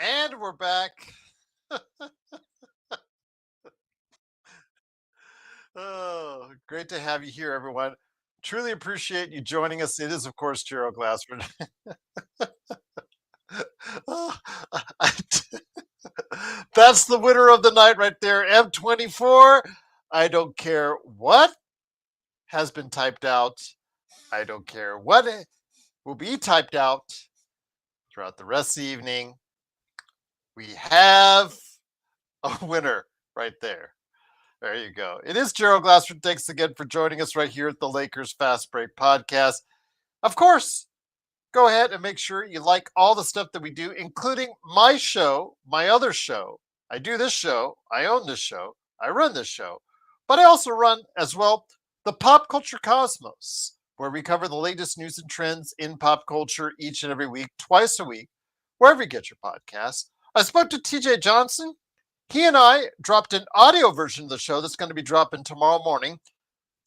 And we're back. Oh, great to have you here, everyone. Truly appreciate you joining us. It is, of course, Gerald Glassford. Oh, I- That's the winner of the night right there, M24. I don't care what has been typed out. I don't care what will be typed out throughout the rest of the evening. We have a winner right there. There you go. It is Gerald Glassford. Thanks again for joining us right here at the Lakers Fast Break Podcast. Of course, go ahead and make sure you like all the stuff that we do, including my show, my other show. I do this show. I own this show. I run this show. But I also run, as well, the Pop Culture Cosmos, where we cover the latest news and trends in pop culture each and every week, twice a week, wherever you get your podcasts. I spoke to TJ Johnson. He and I dropped an audio version of the show that's going to be dropping tomorrow morning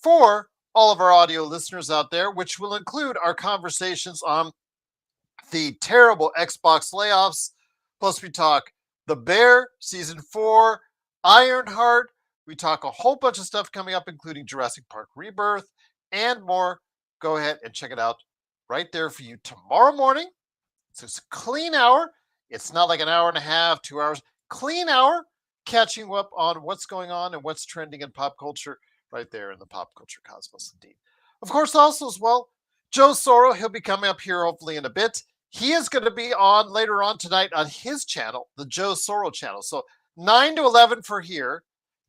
for all of our audio listeners out there, which will include our conversations on the terrible Xbox layoffs. Plus, we talk The Bear, Season 4, Ironheart. We talk a whole bunch of stuff coming up, including Jurassic Park Rebirth and more. Go ahead and check it out right there for you tomorrow morning. So it's a clean hour. It's not like an hour and a half, 2 hours. Clean hour, catching up on what's going on and what's trending in pop culture right there in the Pop Culture Cosmos, indeed. Of course, also as well, Joe Soro, he'll be coming up here hopefully in a bit. He is going to be on later on tonight on his channel, the Joe Soro channel. So 9 to 11 for here.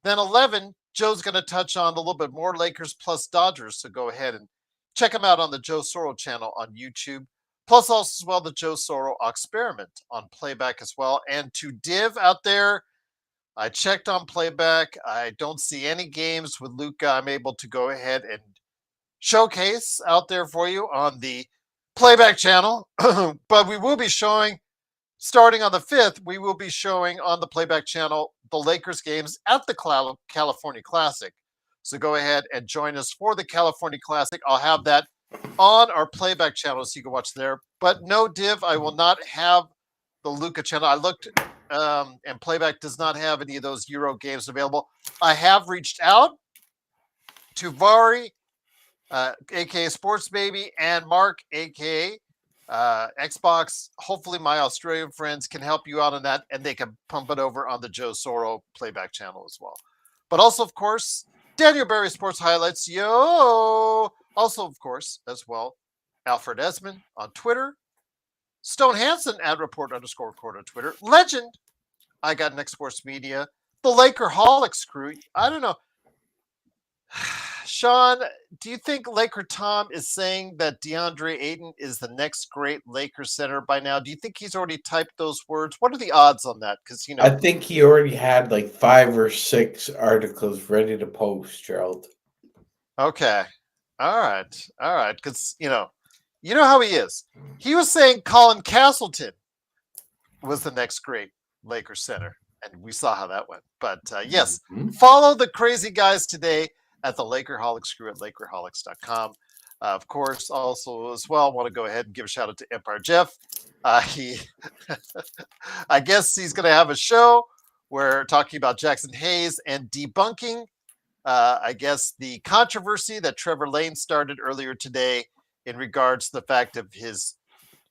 Then 11, Joe's going to touch on a little bit more Lakers plus Dodgers. So go ahead and check him out on the Joe Soro channel on YouTube. Plus also as well the Joe Sorro experiment on Playback as well. And to Div out there, I checked on Playback. I don't see any games with Luca. I'm able to go ahead and showcase out there for you on the Playback channel. But we will be showing, starting on the 5th, we will be showing on the Playback channel the Lakers games at the California Classic. So go ahead and join us for the California Classic. I'll have that on our Playback channel so you can watch there. But no, Div, I will not have the Luca channel. I looked, and Playback does not have any of those Euro games available. I have reached out to Vari, aka Sports Baby, and Mark, aka Xbox. Hopefully, my Australian friends can help you out on that, and they can pump it over on the Joe Soro Playback channel as well. But also, of course, Daniel Barry Sports Highlights. Yo! Also, of course, as well, Alfred Esmond on Twitter. Stone Hansen at report_court on Twitter. Legend, I got Next Sports Media. The Laker Holics crew. I don't know. Sean, do you think Laker Tom is saying that Deandre Ayton is the next great Lakers center by now? Do you think he's already typed those words? What are the odds on that? Because, I think he already had like 5 or 6 articles ready to post, Gerald. Okay. All right. Because, you know how he is. He was saying Colin Castleton was the next great Lakers center, and we saw how that went. But yes, follow the crazy guys today at the Lakerholics crew at Lakerholics.com. Of course, also as well, want to go ahead and give a shout out to Empire Jeff. He, I guess he's going to have a show where talking about Jaxson Hayes and debunking, I guess, the controversy that Trevor Lane started earlier today in regards to the fact of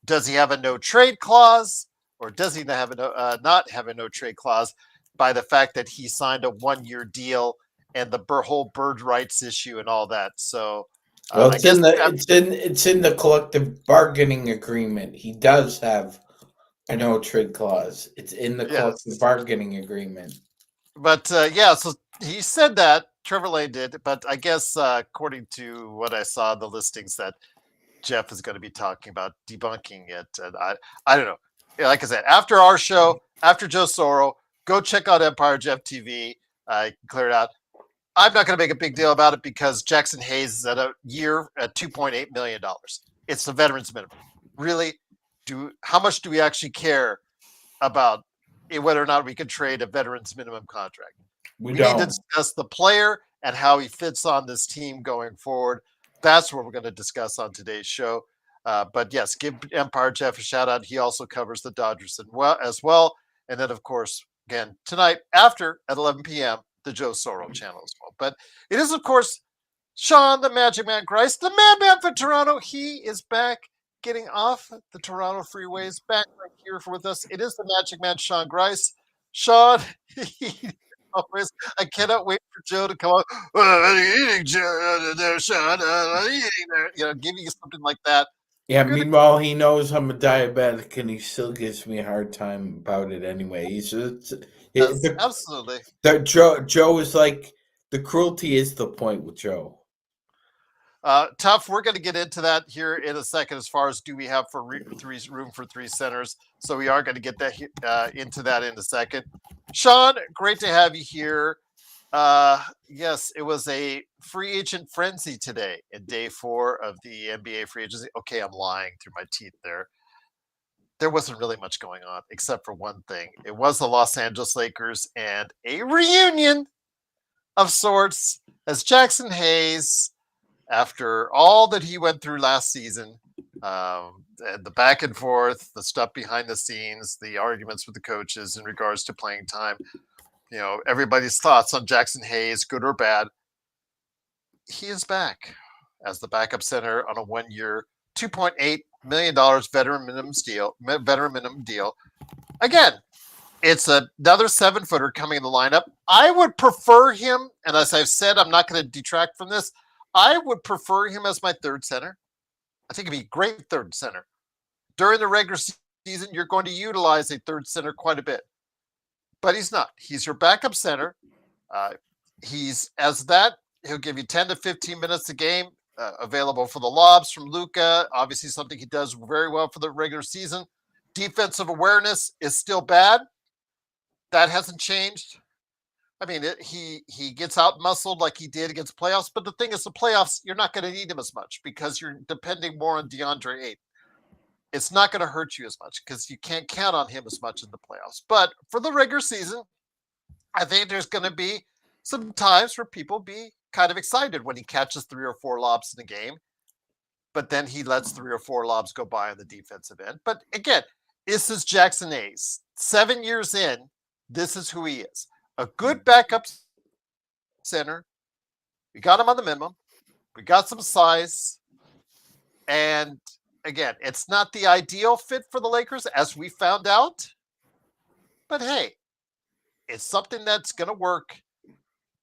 does he have a no trade clause, or does he not have a no trade clause by the fact that he signed a 1-year deal and the whole bird rights issue and all that. So, well, it's in the collective bargaining agreement. He does have a no trade clause. It's in the collective bargaining agreement. But yeah, so he said that Trevor Lane did, but I guess according to what I saw, the listings that Jeff is going to be talking about debunking it, and I don't know. Like I said, after our show, after Joe Soro, go check out Empire Jeff TV. Clear it out. I'm not going to make a big deal about it because Jaxson Hayes is at a year at $2.8 million. It's the veterans minimum. Really, how much do we actually care about whether or not we can trade a veterans minimum contract? We need to discuss the player and how he fits on this team going forward. That's what we're going to discuss on today's show. But yes, give Empire Jeff a shout out. He also covers the Dodgers as well. And then, of course, again, tonight after at 11 p.m., the Joe Soro channel as well. But it is, of course, Sean, the Magic Man Grice, the madman for Toronto. He is back getting off the Toronto freeways, back right here with us. It is the Magic Man, Sean Grice. Sean, always, I cannot wait for Joe to come on. What are you eating, Joe? There, Sean. What are you eating there? Give you something like that. Yeah, meanwhile, he knows I'm a diabetic, and he still gives me a hard time about it anyway. Absolutely. Joe is like, the cruelty is the point with Joe. Tough. We're going to get into that here in a second. As far as do we have room for three centers, so we are going to get that into that in a second. Sean, great to have you here. Yes, it was a free agent frenzy today in day 4 of the NBA free agency. Okay, I'm lying through my teeth there. There wasn't really much going on except for one thing. It was the Los Angeles Lakers and a reunion of sorts as Jaxson Hayes, after all that he went through last season, and the back and forth, the stuff behind the scenes, the arguments with the coaches in regards to playing time, everybody's thoughts on Jaxson Hayes, good or bad. He is back as the backup center on a 1-year, $2.8 million veteran minimum deal. Again, it's another 7-footer coming in the lineup. I would prefer him, and as I've said, I'm not going to detract from this. I would prefer him as my third center. I think he'd be a great third center. During the regular season, you're going to utilize a third center quite a bit. But he's not. He's your backup center. He's as that. He'll give you 10 to 15 minutes a game, available for the lobs from Luca. Obviously, something he does very well for the regular season. Defensive awareness is still bad. That hasn't changed. I mean, he gets out muscled like he did against playoffs. But the thing is, the playoffs, you're not going to need him as much because you're depending more on Deandre Ayton. It's not going to hurt you as much because you can't count on him as much in the playoffs. But for the regular season, I think there's going to be some times where people be kind of excited when he catches 3 or 4 lobs in a game. But then he lets 3 or 4 lobs go by on the defensive end. But again, this is Jaxson Hayes. 7 years in, this is who he is. A good backup center. We got him on the minimum. We got some size. And again, it's not the ideal fit for the Lakers, as we found out. But hey, it's something that's going to work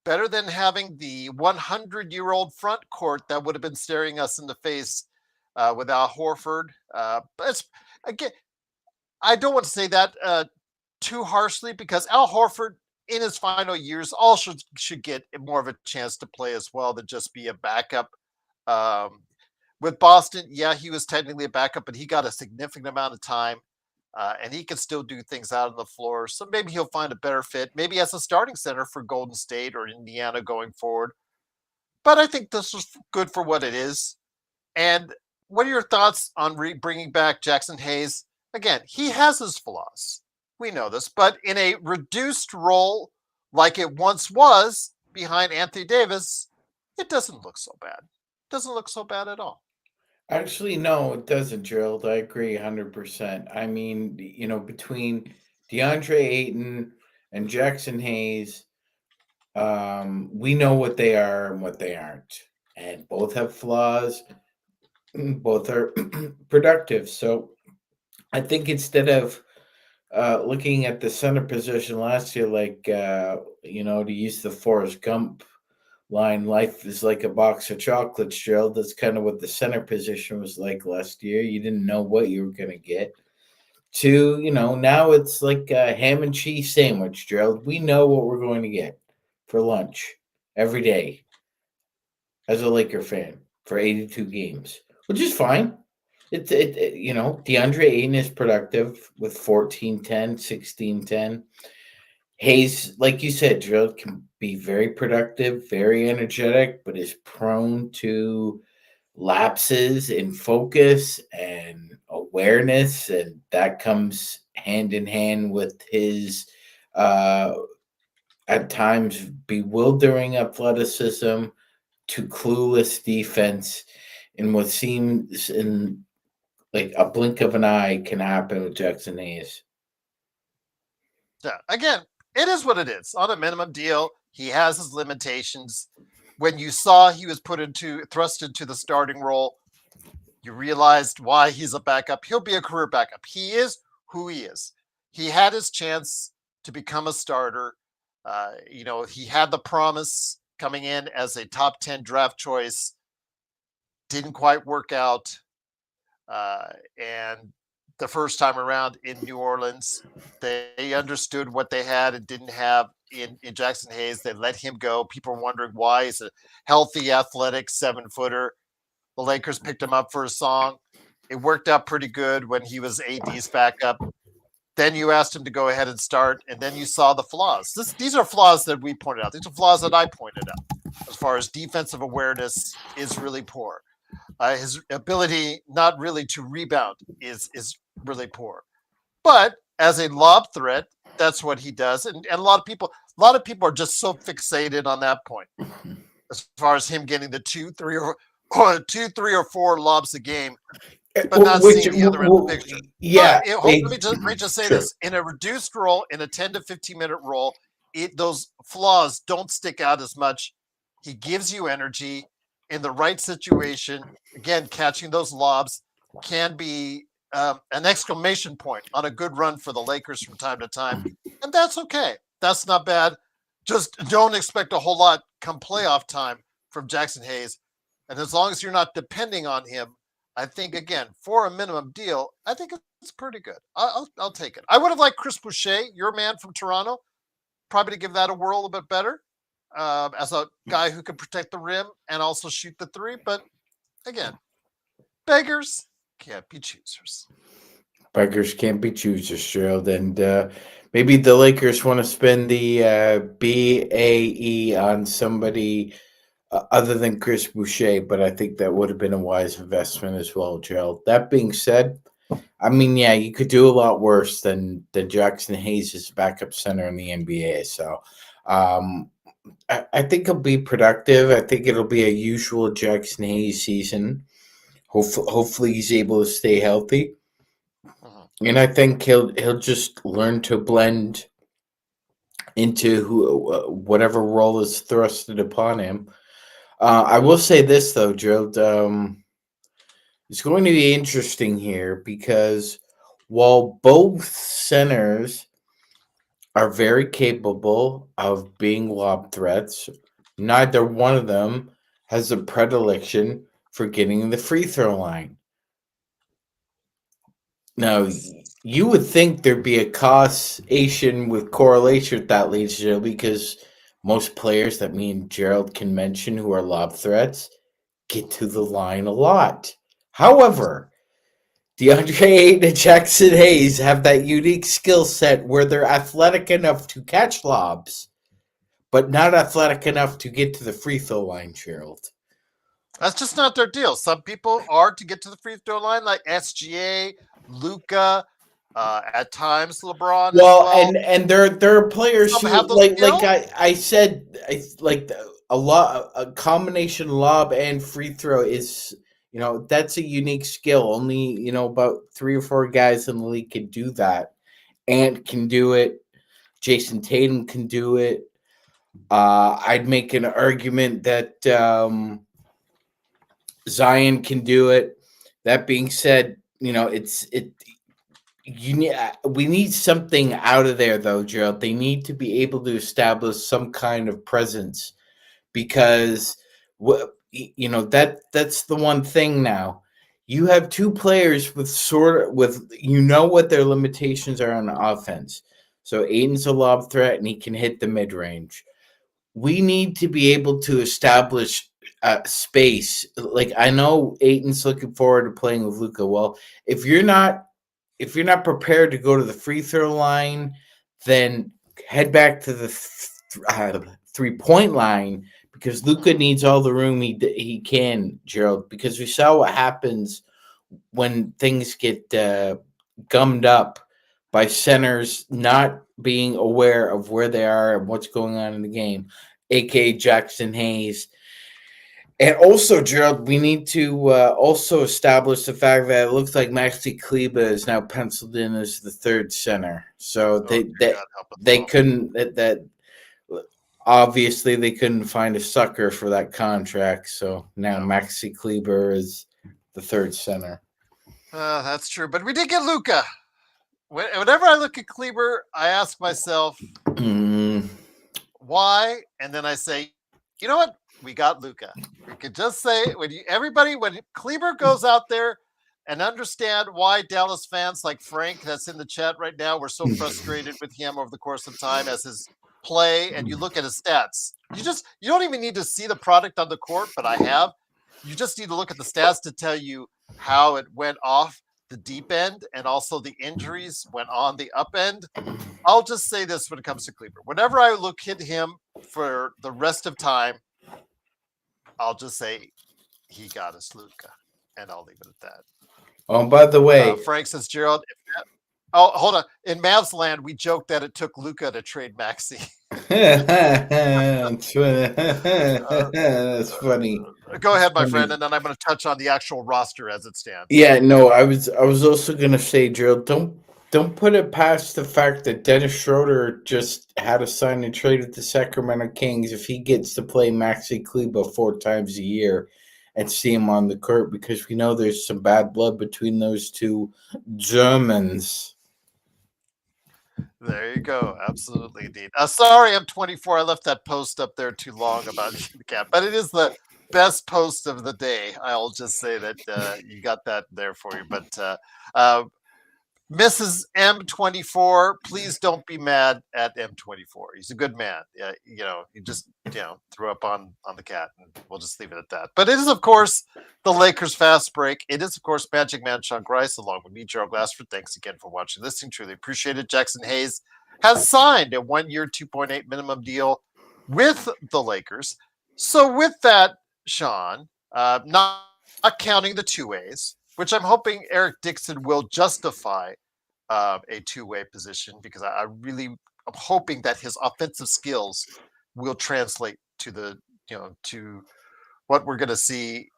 better than having the 100-year-old front court that would have been staring us in the face without Horford. But again, I don't want to say that too harshly because Al Horford, in his final years, all should get more of a chance to play as well than just be a backup. With Boston, yeah, he was technically a backup, but he got a significant amount of time, and he can still do things out on the floor. So maybe he'll find a better fit, maybe as a starting center for Golden State or Indiana going forward. But I think this is good for what it is. And what are your thoughts on bringing back Jaxson Hayes? Again, he has his flaws. We know this, but in a reduced role like it once was behind Anthony Davis, it doesn't look so bad. It doesn't look so bad at all. Actually, no, it doesn't, Gerald. I agree 100%. I mean, between Deandre Ayton and Jaxson Hayes, we know what they are and what they aren't. And both have flaws. Both are productive. So I think instead of looking at the center position last year, like, to use the Forrest Gump line, life is like a box of chocolates, Gerald. That's kind of what the center position was like last year. You didn't know what you were going to get. Now it's like a ham and cheese sandwich, Gerald. We know what we're going to get for lunch every day as a Laker fan for 82 games, which is fine. DeAndre Ayton is productive with 14-10, 16-10. Hayes, like you said, Gerald, can be very productive, very energetic, but is prone to lapses in focus and awareness, and that comes hand in hand with his at times bewildering athleticism to clueless defense in what seems in like a blink of an eye can happen with Jaxson Hayes. Yeah, again, it is what it is. On a minimum deal, he has his limitations. When you saw he was thrust into the starting role, you realized why he's a backup. He'll be a career backup. He is who he is. He had his chance to become a starter. He had the promise coming in as a top 10 draft choice. Didn't quite work out. And the first time around in New Orleans, they understood what they had and didn't have in Jaxson Hayes. They let him go. People were wondering why. He's a healthy, athletic 7-footer. The Lakers picked him up for a song. It worked out pretty good when he was AD's backup. Then you asked him to go ahead and start, and then you saw the flaws. These are flaws that we pointed out. These are flaws that I pointed out. As far as defensive awareness is really poor. His ability not really to rebound is really poor. But as a lob threat, that's what he does. And a lot of people are just so fixated on that point. As far as him getting the 2, 3, or 4 lobs a game, but not seeing the other end of the picture. Yeah. Let me just say this. In a reduced role, in a 10 to 15-minute role, those flaws don't stick out as much. He gives you energy in the right situation. Again, catching those lobs can be an exclamation point on a good run for the Lakers from time to time. And that's okay. That's not bad. Just don't expect a whole lot come playoff time from Jaxson Hayes. And as long as you're not depending on him, I think, again, for a minimum deal, I think it's pretty good. I'll take it. I would have liked Chris Boucher, your man from Toronto, probably to give that a whirl a bit better as a guy who can protect the rim and also shoot the 3. But again, beggars can't be choosers. Beggars can't be choosers, Gerald. And maybe the Lakers want to spend the BAE on somebody other than Chris Boucher, but I think that would have been a wise investment as well, Gerald. That being said, I mean, yeah, you could do a lot worse than Jaxson Hayes' backup center in the NBA. So I think he'll be productive. I think it'll be a usual Jaxson Hayes season. Hopefully he's able to stay healthy. And I think he'll just learn to blend into whatever role is thrusted upon him. I will say this, though, Gerald. It's going to be interesting here because while both centers are very capable of being lob threats, neither one of them has a predilection for getting the free throw line. Now, you would think there'd be a causation with correlation with that, ladies and gentlemen, because most players that me and Gerald can mention who are lob threats get to the line a lot. However, Deandre Ayton and Jaxson Hayes have that unique skill set where they're athletic enough to catch lobs, but not athletic enough to get to the free throw line, Gerald. That's just not their deal. Some people are to get to the free throw line, like SGA, Luca, at times LeBron. Well, as well. and there are players Some who have those like skills. I said, a combination lob and free throw is, that's a unique skill. Only about 3 or 4 guys in the league can do that. Ant can do it. Jason Tatum can do it. I'd make an argument that Zion can do it. That being said, we need something out of there, though, Gerald. They need to be able to establish some kind of presence because that's the one thing now. You have 2 players with what their limitations are on offense. So Ayton's a lob threat and he can hit the mid range. We need to be able to establish space. Like, I know Ayton's looking forward to playing with Luca. Well, if you're not prepared to go to the free throw line, then head back to the 3-point line because Luca needs all the room he can, Gerald, because we saw what happens when things get gummed up by centers not being aware of where they are and what's going on in the game, a.k.a. Jaxson Hayes. And also, Gerald, we need to also establish the fact that it looks like Maxi Kleber is now penciled in as the third center. So dear God, help us they all. couldn't that obviously they couldn't find a sucker for that contract. So now Maxi Kleber is the third center. That's true, but we did get Luca. Whenever I look at Kleber, I ask myself why, and then I say, you know what? We got Luca. We could just say when Kleber goes out there and understand why Dallas fans like Frank, that's in the chat right now, were so frustrated with him over the course of time as his play, and you look at his stats. You don't even need to see the product on the court, but I have. You just need to look at the stats to tell you how it went off the deep end and also the injuries went on the up end. I'll just say this when it comes to Kleber. Whenever I look at him for the rest of time, I'll just say he got us Luca, and I'll leave it at that. Oh, by the way, Frank says, Gerald, hold on. In Mavs land, we joked that it took Luca to trade Maxi. That's funny. Go ahead, my friend, and then I'm going to touch on the actual roster as it stands. Yeah, no, I was also going to say, Gerald, don't put it past the fact that Dennis Schroeder just had a sign and trade with the Sacramento Kings if he gets to play Maxi Kleber 4 times a year and see him on the court, because we know there's some bad blood between those two Germans. There you go. Absolutely, indeed. Sorry, I'm 24. I left that post up there too long about the cat, but it is the best post of the day. I'll just say that you got that there for you. But Mrs. M24, please don't be mad at M24. He's a good man. You just threw up on the cat, and we'll just leave it at that. But it is, of course, the Lakers fast break. It is, of course, Magic Man Sean Grice along with me, Gerald Glassford. Thanks again for watching, listening. Truly appreciate it. Jaxson Hayes has signed a 1-year, $2.8 minimum deal with the Lakers. So with that, Sean, not counting the two-ways, which I'm hoping Eric Dixon will justify a two-way position, because I really am hoping that his offensive skills will translate to to what we're going to see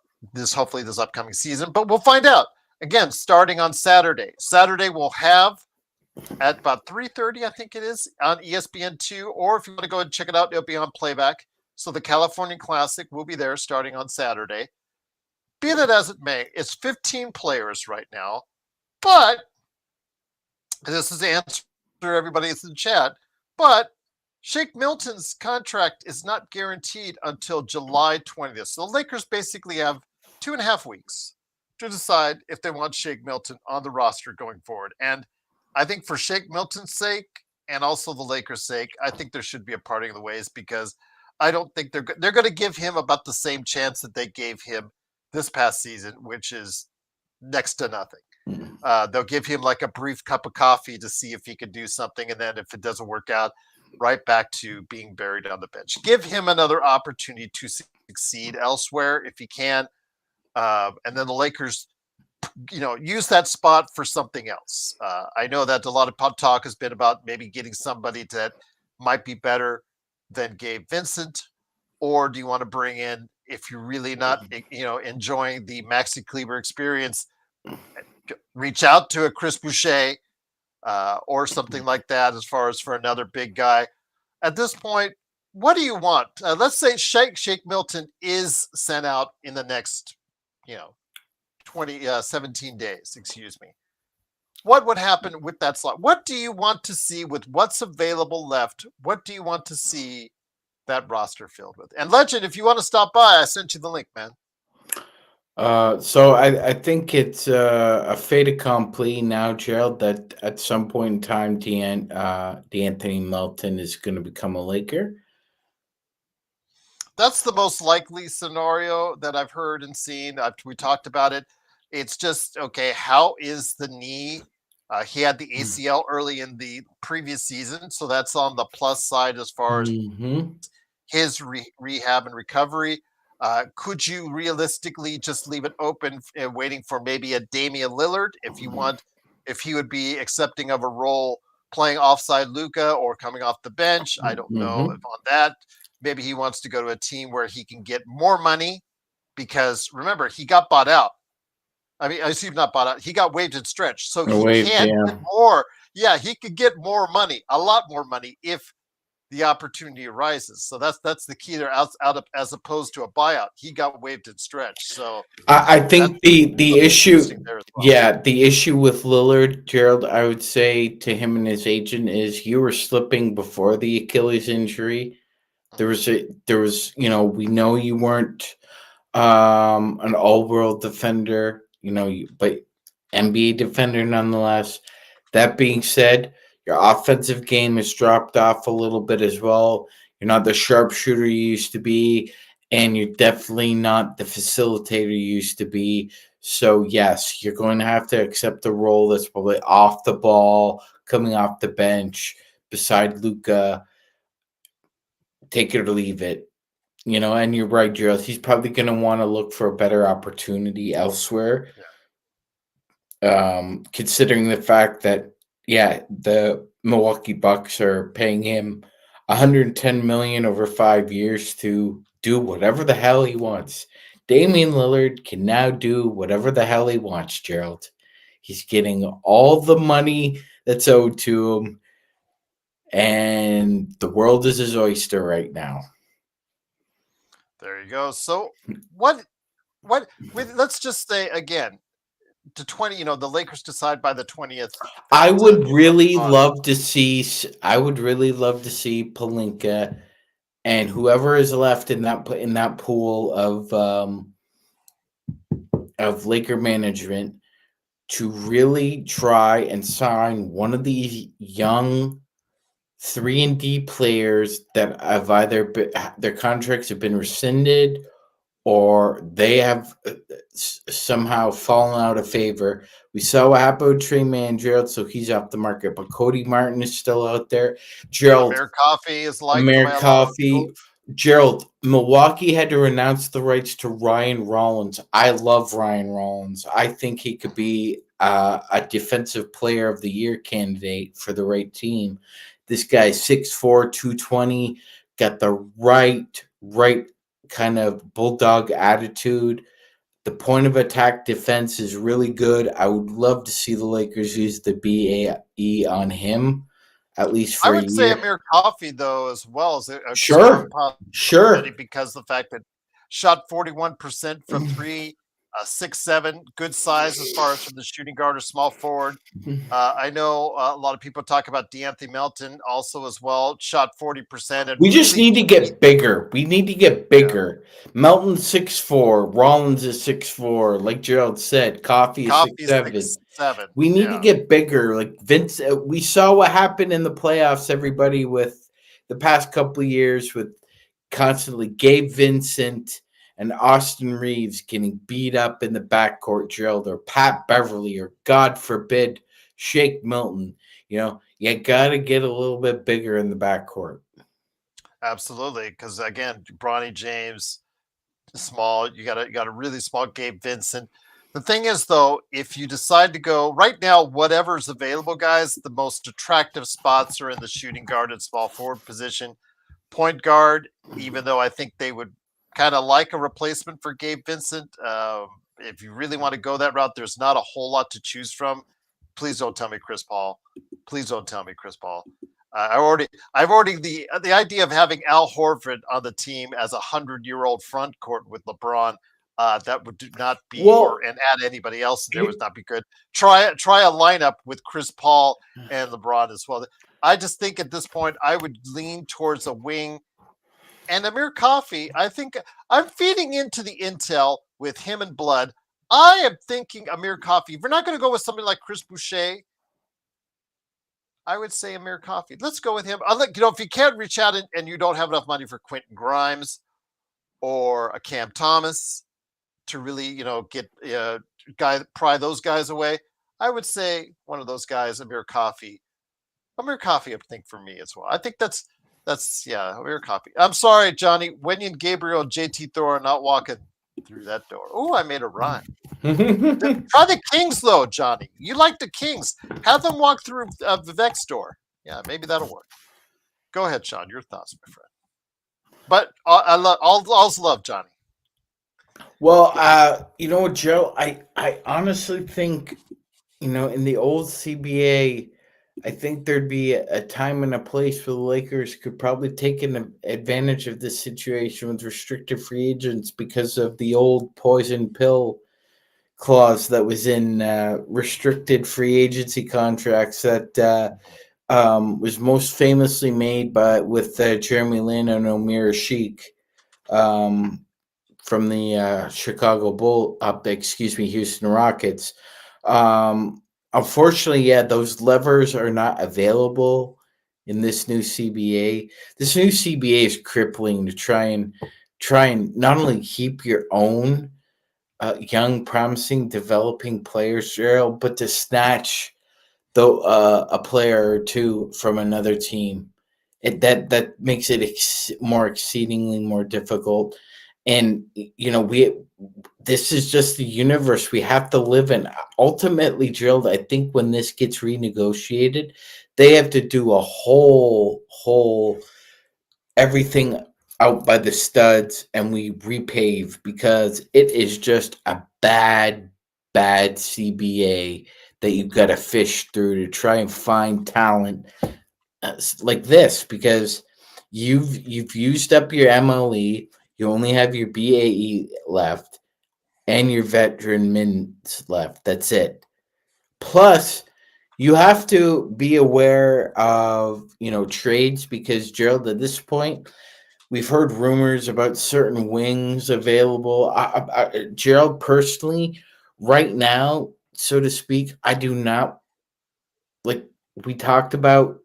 hopefully this upcoming season. But we'll find out. Again, starting on Saturday. Saturday we'll have at about 3:30, I think it is, on ESPN2, or if you want to go and check it out, it'll be on Playback. So the California Classic will be there starting on Saturday. Be that as it may, it's 15 players right now, but this is the answer everybody in the chat, but Shake Milton's contract is not guaranteed until July 20th. So the Lakers basically have 2.5 weeks to decide if they want Shake Milton on the roster going forward. And I think for Shake Milton's sake and also the Lakers' sake, I think there should be a parting of the ways, because I don't think they're going to give him about the same chance that they gave him this past season, which is next to nothing. They'll give him like a brief cup of coffee to see if he can do something, and then if it doesn't work out, right back to being buried on the bench. Give him another opportunity to succeed elsewhere if he can, and then the Lakers, use that spot for something else. I know that a lot of talk has been about maybe getting somebody that might be better than Gabe Vincent, or do you want to bring in, if you're really not enjoying the Maxi Kleber experience, reach out to a Chris Boucher or something like that, as far as for another big guy. At this point, what do you want? Let's say Shake Milton is sent out in the next 17 days, excuse me. What would happen with that slot? What do you want to see with what's available left? What do you want to see that roster filled with? And Legend, if you want to stop by, I sent you the link, man. So I think it's a fait accompli now, Gerald, that at some point in time, De'Anthony Milton is going to become a Laker. That's the most likely scenario that I've heard and seen. We talked about it. It's just, okay, how is the knee? He had the ACL early in the previous season, so that's on the plus side as far as his rehab and recovery. Could you realistically just leave it open, waiting for maybe a Damian Lillard if he would be accepting of a role playing offside Luca or coming off the bench? I don't know if on that. Maybe he wants to go to a team where he can get more money because remember, he got bought out. I mean, I see not bought out. He got waived and stretched, so he Waived, can yeah. get more. Yeah, he could get more money, a lot more money, if the opportunity arises. So that's the key there. As opposed to a buyout, he got waived and stretched. So I that's think the something issue, interesting there as well. yeah, the issue with Lillard, Gerald, I would say to him and his agent is you were slipping before the Achilles injury. There was, we know you weren't an all-world defender, but NBA defender nonetheless. That being said, your offensive game has dropped off a little bit as well. You're not the sharpshooter you used to be, and you're definitely not the facilitator you used to be. So, yes, you're going to have to accept a role that's probably off the ball, coming off the bench beside Luca. Take it or leave it. And you're right, Gerald. He's probably going to want to look for a better opportunity elsewhere. Considering the fact that, the Milwaukee Bucks are paying him $110 million over 5 years to do whatever the hell he wants. Damian Lillard can now do whatever the hell he wants, Gerald. He's getting all the money that's owed to him, and the world is his oyster right now. There you go. So what? Let's just say again to 20. The Lakers decide by the 20th. I would really on. love to see. I would really love to see Pelinka and whoever is left in that pool of Laker management to really try and sign one of these young 3-and-D players that have either their contracts have been rescinded or they have somehow fallen out of favor. We saw what happened with Trey Man, Gerald, so he's off the market. But Cody Martin is still out there. Gerald, Amir Coffey is liked Amir by a lot of Coffey. people. Gerald, Milwaukee had to renounce the rights to Ryan Rollins. I love Ryan Rollins. I think he could be a defensive player of the year candidate for the right team. This guy's 6'4", 220, got the right kind of bulldog attitude. The point of attack defense is really good. I would love to see the Lakers use the BAE on him, at least I for a would say year. Amir Coffey, though, as well as a strong Sure. because the fact that shot 41% from three, 6'7", good size as far as from the shooting guard or small forward. I know a lot of people talk about Deandre Milton also as well, shot 40%. And We just really, need to get bigger. We need to get bigger. Melton 6'4", Rollins is 6'4", like Gerald said. Coffey is Coffey's 6'7". 6'7". We need to get bigger. Like Vince, we saw what happened in the playoffs. Everybody with the past couple of years with constantly Gabe Vincent and Austin Reeves getting beat up in the backcourt, Gerald, or Pat Beverly, or God forbid, Shake Milton. You got to get a little bit bigger in the backcourt. Absolutely, because again, Bronny James, small. You got a really small Gabe Vincent. The thing is, though, if you decide to go right now, whatever's available, guys, the most attractive spots are in the shooting guard and small forward position. Point guard, even though I think they would kind of like a replacement for Gabe Vincent. If you really want to go that route, there's not a whole lot to choose from. Please don't tell me Chris Paul. Please don't tell me Chris Paul. I've already the idea of having Al Horford on the team as 100-year-old front court with LeBron. That would not be, and add anybody else in there would not be good. Try a lineup with Chris Paul and LeBron as well. I just think at this point I would lean towards a wing. And Amir Coffey, I think I'm feeding into the intel with him and Blood. I am thinking Amir Coffey. If we're not going to go with somebody like Chris Boucher, I would say Amir Coffey. Let's go with him. If you can't reach out and you don't have enough money for Quentin Grimes or a Cam Thomas to really, get pry those guys away, I would say one of those guys, Amir Coffey. Amir Coffey, I think, for me as well. I think that's Amir Coffey. I'm sorry, Johnny. Wenyan Gabriel and JT Thor are not walking through that door. Oh, I made a rhyme. Try the Kings, though, Johnny. You like the Kings. Have them walk through Vivek's door. Yeah, maybe that'll work. Go ahead, Sean. Your thoughts, my friend. But I love Johnny. Well, you know what, Joe? I honestly think, in the old CBA, I think there'd be a time and a place where the Lakers could probably take an advantage of this situation with restricted free agents because of the old poison pill clause that was in restricted free agency contracts that was most famously made by with Jeremy Lin and Omir Sheik. Um, from the Houston Rockets. Unfortunately, yeah, those levers are not available in this new CBA. This new CBA is crippling to try and not only keep your own young, promising, developing players, Gerald, but to snatch a player or two from another team. That makes it exceedingly more difficult. And we this is just the universe we have to live in. Ultimately, Gerald, I think when this gets renegotiated, they have to do a whole everything out by the studs and we repave because it is just a bad CBA that you've got to fish through to try and find talent like this because you've used up your MLE, you only have your BAE left and your veteran mins left. That's it. Plus, you have to be aware of trades because Gerald, at this point, we've heard rumors about certain wings available. Gerald, personally, right now, so to speak, I do not like. We talked about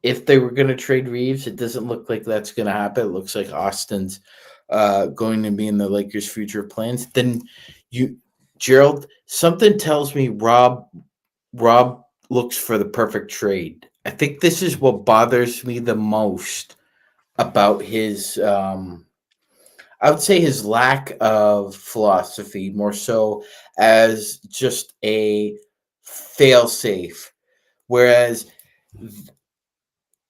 if they were going to trade Reeves. It doesn't look like that's going to happen. It looks like Austin's going to be in the Lakers' future plans. Then you, Gerald, something tells me Rob looks for the perfect trade. I think this is what bothers me the most about his I would say his lack of philosophy, more so as just a failsafe. Whereas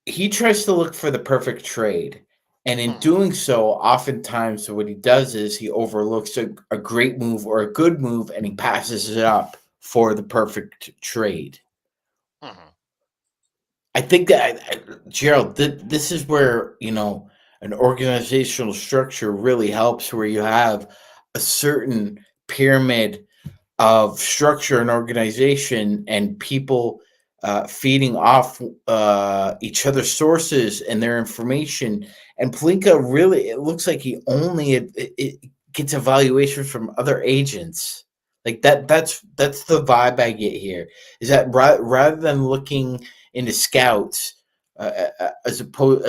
he tries to look for the perfect trade. And in Mhm. doing so, oftentimes what he does is he overlooks a great move or a good move and he passes it up for the perfect trade. Mhm. I think that Gerald, this is where an organizational structure really helps, where you have a certain pyramid of structure and organization, and people feeding off each other's sources and their information. And Pelinka really, it looks like he only it gets evaluations from other agents. Like that. That's the vibe I get here. Is that rather than looking into scouts, as opposed,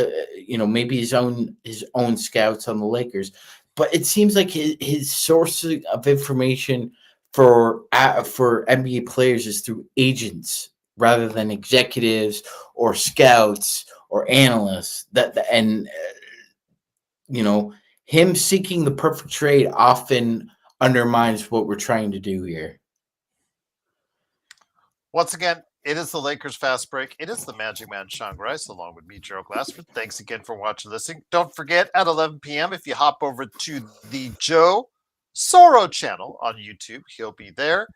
maybe his own scouts on the Lakers, but it seems like his source of information for NBA players is through agents rather than executives or scouts or analysts. And you know him seeking the perfect trade often undermines what we're trying to do here. Once again, it is the Lakers Fast Break. It is the Magic Man Sean Grice along with me, Gerald Glassford. Thanks again for watching, listening. Don't forget at 11 p.m. if you hop over to the Joe Soro channel on YouTube, he'll be there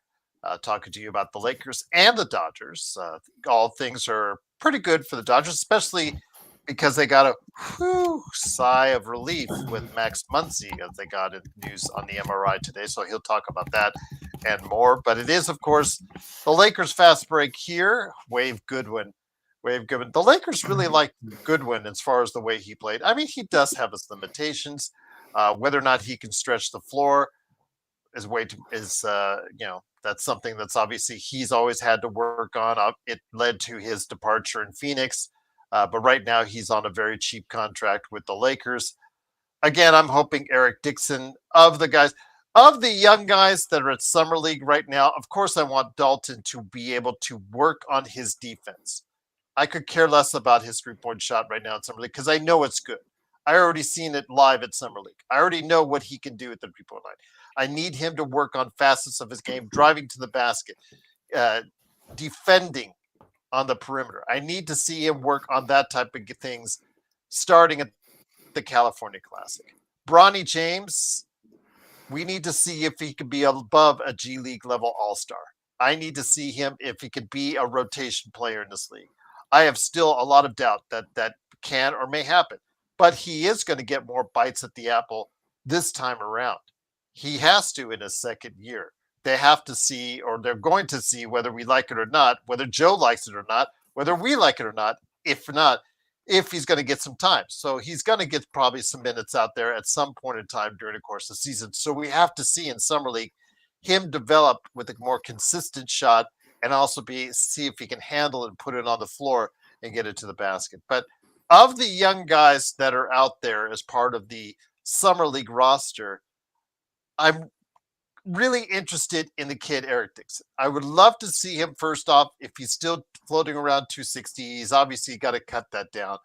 talking to you about the Lakers and the Dodgers. All things are pretty good for the Dodgers, especially because they got a sigh of relief with Max Muncy as they got news on the MRI today. So he'll talk about that and more. But it is, of course, the Lakers fast break here. Wave Goodwin. Wave Goodwin. The Lakers really like Goodwin as far as the way he played. I mean, he does have his limitations. Whether or not he can stretch the floor that's something that's obviously he's always had to work on. It led to his departure in Phoenix, but right now he's on a very cheap contract with the Lakers. Again, I'm hoping Eric Dixon of the young guys that are at summer league right now. Of course, I want Dalton to be able to work on his defense. I could care less about his 3-point shot right now at summer league because I know it's good. I already seen it live at summer league. I already know what he can do at the 3-point line. I need him to work on facets of his game, driving to the basket, uh, defending on the perimeter. I need to see him work on that type of things starting at the California Classic. Bronny James, We need to see if he could be above a G League level all-star. I need to see him if he could be a rotation player in this league. I have still a lot of doubt that that can or may happen, but he is going to get more bites at the apple this time around. He has to in his second year. They have to see, or they're going to see, whether we like it or not, whether Joe likes it or not, whether we like it or not. If not, if he's going to get some time. So he's going to get probably some minutes out there at some point in time during the course of the season. So we have to see in Summer League him develop with a more consistent shot and also see if he can handle it and put it on the floor and get it to the basket. But of the young guys that are out there as part of the Summer League roster, I'm really interested in the kid Eric Dixon. I would love to see him first off. If he's still floating around 260, he's obviously got to cut that down.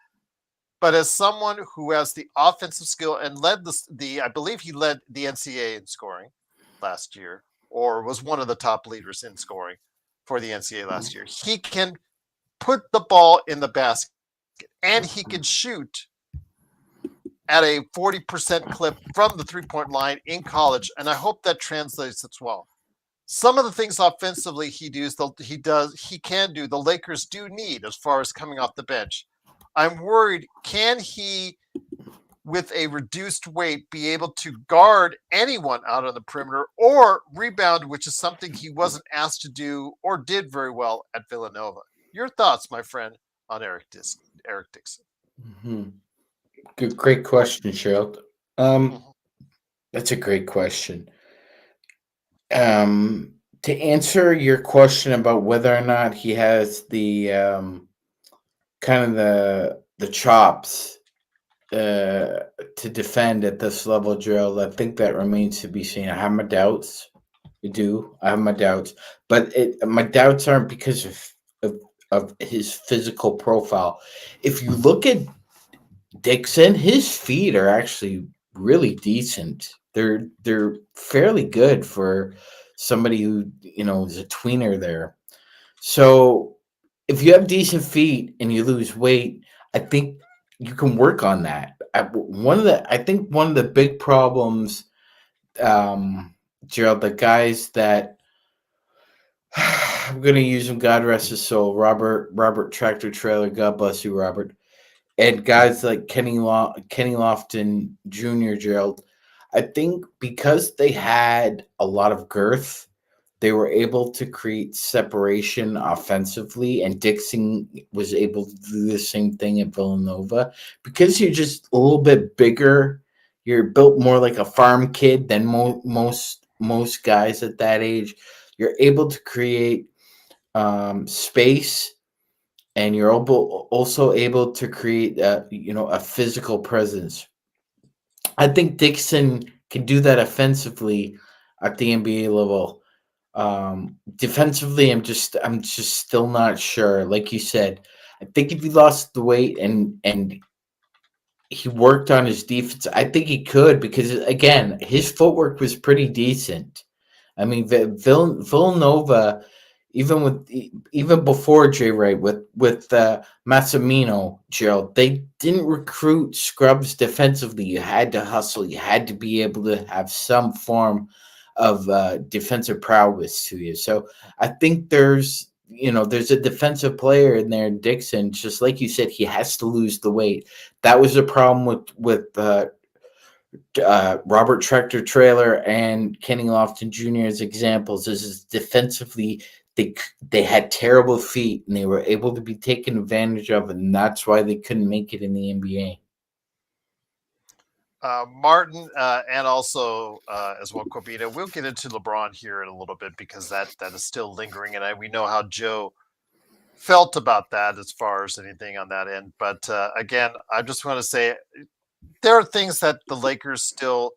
But as someone who has the offensive skill and led I believe he led the NCAA in scoring last year, or was one of the top leaders in scoring for the NCAA last year. He can put the ball in the basket and he can shoot at a 40% clip from the three-point line in college, and I hope that translates as well. Some of the things offensively he can do, the Lakers do need as far as coming off the bench. I'm worried, can he, with a reduced weight, be able to guard anyone out on the perimeter or rebound, which is something he wasn't asked to do or did very well at Villanova? Your thoughts, my friend, on Eric Dixon? Mm-hmm. Great question, Cheryl. That's a great question. To answer your question about whether or not he has the kind of the chops to defend at this level, Gerald, I think that remains to be seen. I have my doubts. I do. I have my doubts, but my doubts aren't because of his physical profile. If you look at Dixon, his feet are actually really decent. They're fairly good for somebody who is a tweener there. So if you have decent feet and you lose weight, I think you can work on that. I think one of the big problems, Gerald, the guys that I'm going to use him, God rest his soul, Robert Tractor Trailer, God bless you, Robert, and guys like Kenny Lofton Jr., Gerald, I think because they had a lot of girth, they were able to create separation offensively, and Dixon was able to do the same thing at Villanova. Because you're just a little bit bigger, you're built more like a farm kid than most guys at that age. You're able to create space, and you're also able to create a physical presence. I think Dixon can do that offensively at the NBA level. Defensively, I'm just still not sure. Like you said, I think if he lost the weight and he worked on his defense, I think he could, because again, his footwork was pretty decent. I mean, Villanova, even before Jay Wright with Massimino, Gerald, they didn't recruit scrubs defensively. You had to hustle. You had to be able to have some form of defensive prowess to you. So I think there's a defensive player in there, Dixon. Just like you said, he has to lose the weight. That was a problem with Robert Tractor Trailer and Kenny Lofton Jr. as examples. This is defensively, they had terrible feet and they were able to be taken advantage of, and that's why they couldn't make it in the NBA. Martin, and also as well, Corbina. We'll get into LeBron here in a little bit because that is still lingering, and we know how Joe felt about that as far as anything on that end. But again, I just want to say there are things that the Lakers still,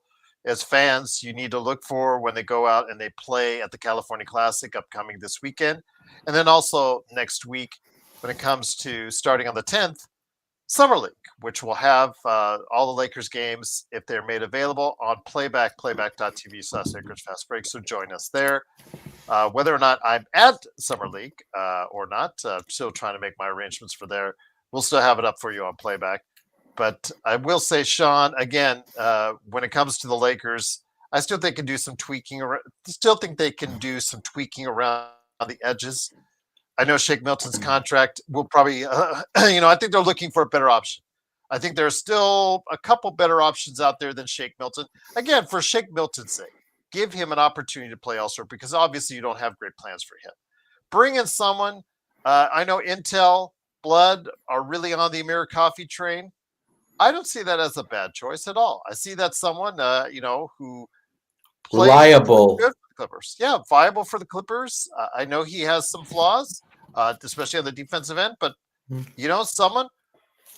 as fans, you need to look for when they go out and they play at the California Classic upcoming this weekend, and then also next week when it comes to starting on the 10th. Summer League, which will have all the Lakers games, if they're made available, on Playback, playback.tv/Lakers Fast Break. So join us there. Whether or not I'm at Summer League or not, I'm still trying to make my arrangements for there. We'll still have it up for you on Playback. But I will say, Sean, again, when it comes to the Lakers, I still think they can do some tweaking around. Still think they can do some tweaking around the edges. I know Shake Milton's contract will probably, I think they're looking for a better option. I think there's still a couple better options out there than Shake Milton. Again, for Shake Milton's sake, give him an opportunity to play elsewhere because obviously you don't have great plans for him. Bring in someone. I know Intel, Blood are really on the Amir Coffey train. I don't see that as a bad choice at all. I see that someone, who plays pretty Reliable. good for the Clippers. Yeah, viable for the Clippers. I know he has some flaws, especially on the defensive end, but someone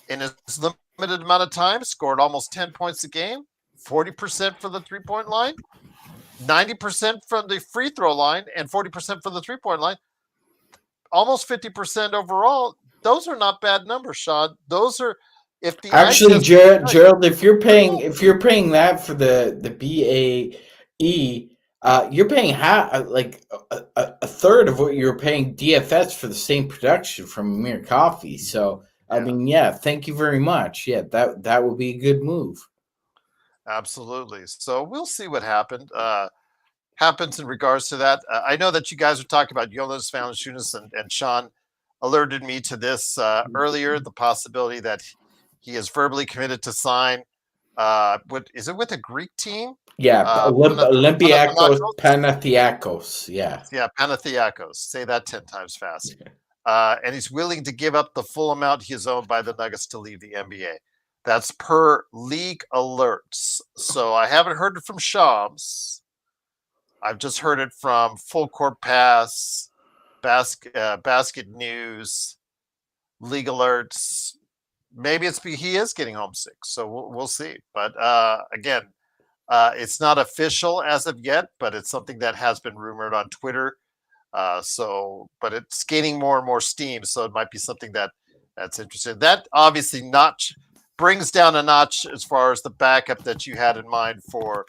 in his limited amount of time scored almost 10 points a game, 40% from the 3-point line, 90% from the free throw line, and 40% from the 3-point line. Almost 50% overall. Those are not bad numbers, Sean. Those are if the Actually, Gerald, if you're paying that for the BAE, you're paying a third of what you're paying DFS for the same production from Amir Coffey. So I mean, thank you very much. Yeah, that would be a good move. Absolutely. So we'll see what happens in regards to that. I know that you guys are talking about Jonas Valanciunas, and Sean alerted me to this earlier, the possibility that he is verbally committed to sign. Is it with a Greek team? Yeah, Olympiacos Panathinaikos? Panathinaikos. Yeah. Yeah, Panathinaikos. Say that 10 times fast. And he's willing to give up the full amount he is owed by the Nuggets to leave the NBA. That's per league alerts. So I haven't heard it from Shams. I've just heard it from Full Court Pass, Basket News, League Alerts. Maybe he is getting homesick, so we'll see. But again, it's not official as of yet, but it's something that has been rumored on Twitter. But it's gaining more and more steam, so it might be something that's interesting. That obviously brings down a notch as far as the backup that you had in mind for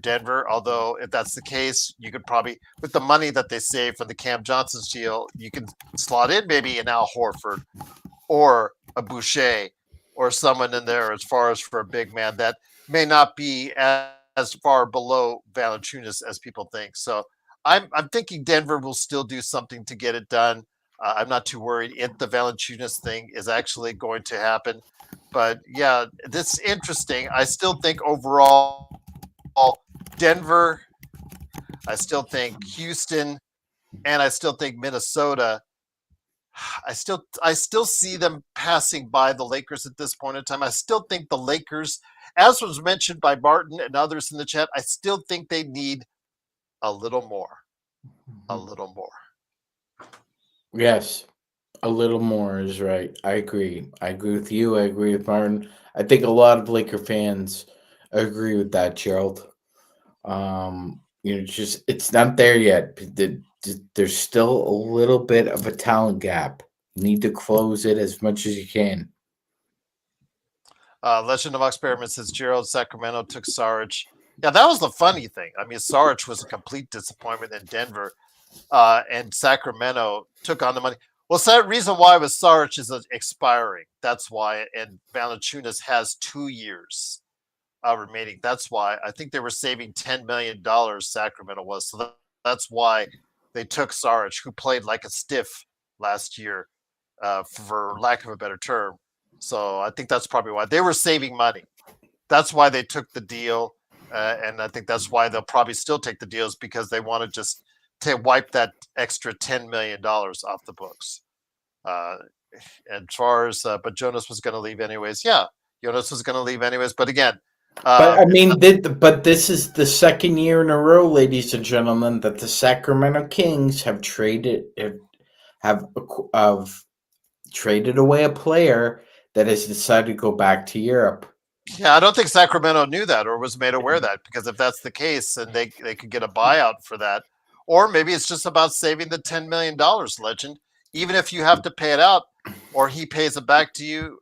Denver. Although if that's the case, you could probably, with the money that they save from the Cam Johnson deal, you can slot in maybe an Al Horford or a Boucher or someone in there as far as for a big man that may not be as far below Valanciunas as people think. So I'm thinking Denver will still do something to get it done. I'm not too worried if the Valanciunas thing is actually going to happen. But yeah, this is interesting. I still think overall Denver, I still think Houston, and I still think Minnesota. I still see them passing by the Lakers at this point in time. I still think the Lakers, as was mentioned by Martin and others in the chat, I still think they need a little more. A little more. Yes, a little more is right. I agree. I agree with you. I agree with Martin. I think a lot of Laker fans agree with that, Gerald. It's not there yet. There's still a little bit of a talent gap. You need to close it as much as you can. Legend of Experiments says Gerald Sacramento took Sarich. Yeah, that was the funny thing. I mean, Sarich was a complete disappointment in Denver, and Sacramento took on the money. Well, the reason why was Sarich is expiring. That's why, and Valanciunas has 2 years remaining. That's why I think they were saving $10 million. Sacramento was, so that's why they took Sarich, who played like a stiff last year, for lack of a better term. So I think that's probably why they were saving money. That's why they took the deal, and I think that's why they'll probably still take the deals because they want to just to wipe that extra $10 million off the books. As far as, but Jonas was going to leave anyways. Yeah, Jonas was going to leave anyways. But again, but I mean, this is the second year in a row, ladies and gentlemen, that the Sacramento Kings have traded away a player that has decided to go back to Europe. Yeah, I don't think Sacramento knew that or was made aware of that, because if that's the case, then they could get a buyout for that. Or maybe it's just about saving the $10 million, Legend. Even if you have to pay it out or he pays it back to you,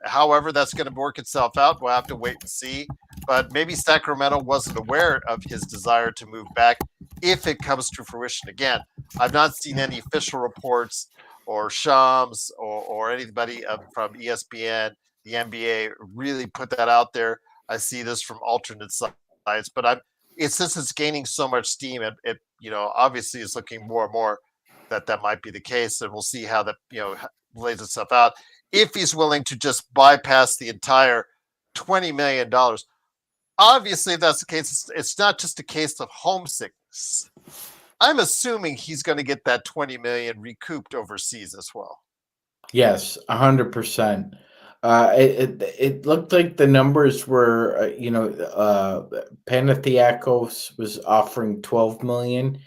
however that's going to work itself out, we'll have to wait and see. But maybe Sacramento wasn't aware of his desire to move back if it comes to fruition. Again, I've not seen any official reports or Shams or anybody from ESPN, the NBA, really put that out there. I see this from alternate sites. sides, but it's since it's gaining so much steam, it obviously is looking more and more that might be the case, and we'll see how that lays itself out. If he's willing to just bypass the entire $20 million, obviously if that's the case. It's not just a case of homesickness. I'm assuming he's going to get that 20 million recouped overseas as well. Yes, 100%. It looked like the numbers were, Panathinaikos was offering 12 million,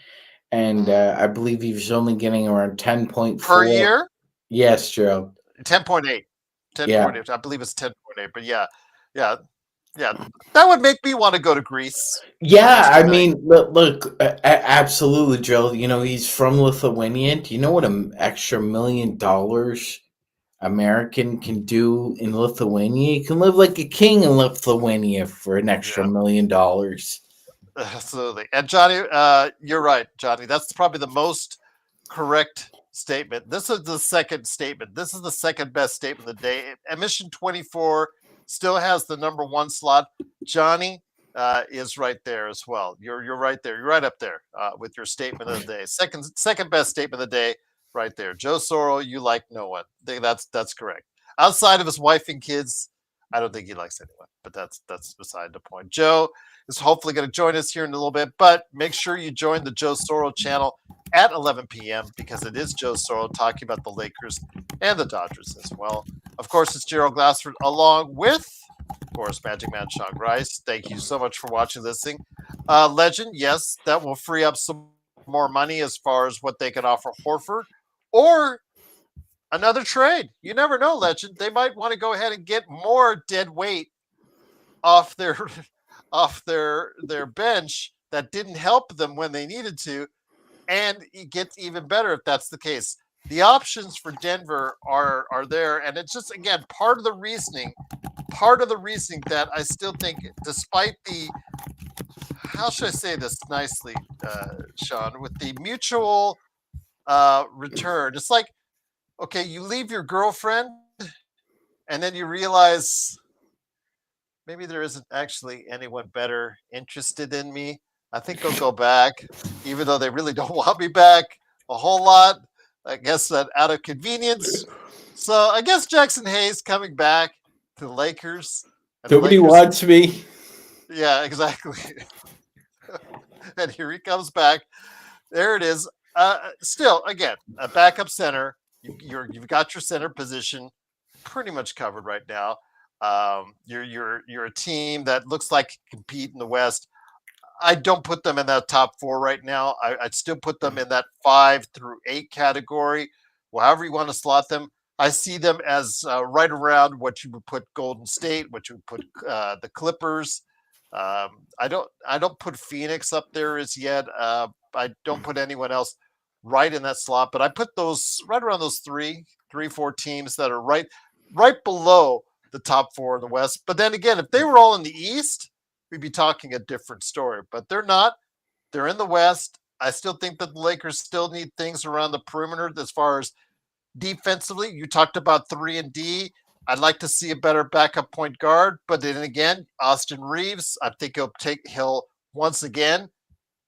and I believe he was only getting around Per 10.4. year? Yes, Gerald. 10.8. Yeah. 10.8. I believe it's 10.8. But yeah. That would make me want to go to Greece for an Yeah, extra I million. mean, look, absolutely, Gerald. He's from Lithuania. Do you know what an extra $1 million American can do in Lithuania? You can live like a king in Lithuania for an extra Yeah. $1 million. Absolutely. And Johnny, you're right, Johnny. That's probably the most correct statement. This is the second statement. This is the second best statement of the day. Emission 24 still has the number one slot. Johnny is right there as well. You're right there. You're right up there with your statement of the day. Second best statement of the day, right there. Joe Sorro, you like no one. That's correct. Outside of his wife and kids, I don't think he likes anyone. But that's beside the point. Joe is hopefully going to join us here in a little bit, but make sure you join the Joe Sorro channel at 11 p.m. because it is Joe Sorro talking about the Lakers and the Dodgers as well. Of course, it's Gerald Glassford along with, of course, Magic Man Sean Grice. Thank you so much for watching, listening. Legend, yes, that will free up some more money as far as what they can offer Horford or another trade. You never know, Legend. They might want to go ahead and get more dead weight off their bench that didn't help them when they needed to, and it gets even better if that's the case. The options for Denver are there, and it's just again part of the reasoning that I still think, despite the, how should I say this nicely, Sean, with the mutual return, it's like, okay, you leave your girlfriend, and then you realize maybe there isn't actually anyone better interested in me. I think I'll go back, even though they really don't want me back a whole lot. I guess that out of convenience. So I guess Jaxson Hayes coming back to the Lakers. And the Nobody Lakers, wants me. yeah, exactly. And here he comes back. There it is. Still, again, a backup center. You've got your center position pretty much covered right now. You're a team that looks like can compete in the West. I don't put them in that top four right now. I'd still put them in that 5 through 8 category, however you want to slot them. I see them as right around what you would put Golden State, what you would put the Clippers. I don't put Phoenix up there as yet. I don't put anyone else right in that slot, but I put those right around those 4 teams that are right below the top 4 in the West. But then again, if they were all in the East, we'd be talking a different story. But they're not. They're in the West. I still think that the Lakers still need things around the perimeter as far as defensively. You talked about 3 and D. I'd like to see a better backup point guard. But then again, Austin Reeves, I think he'll once again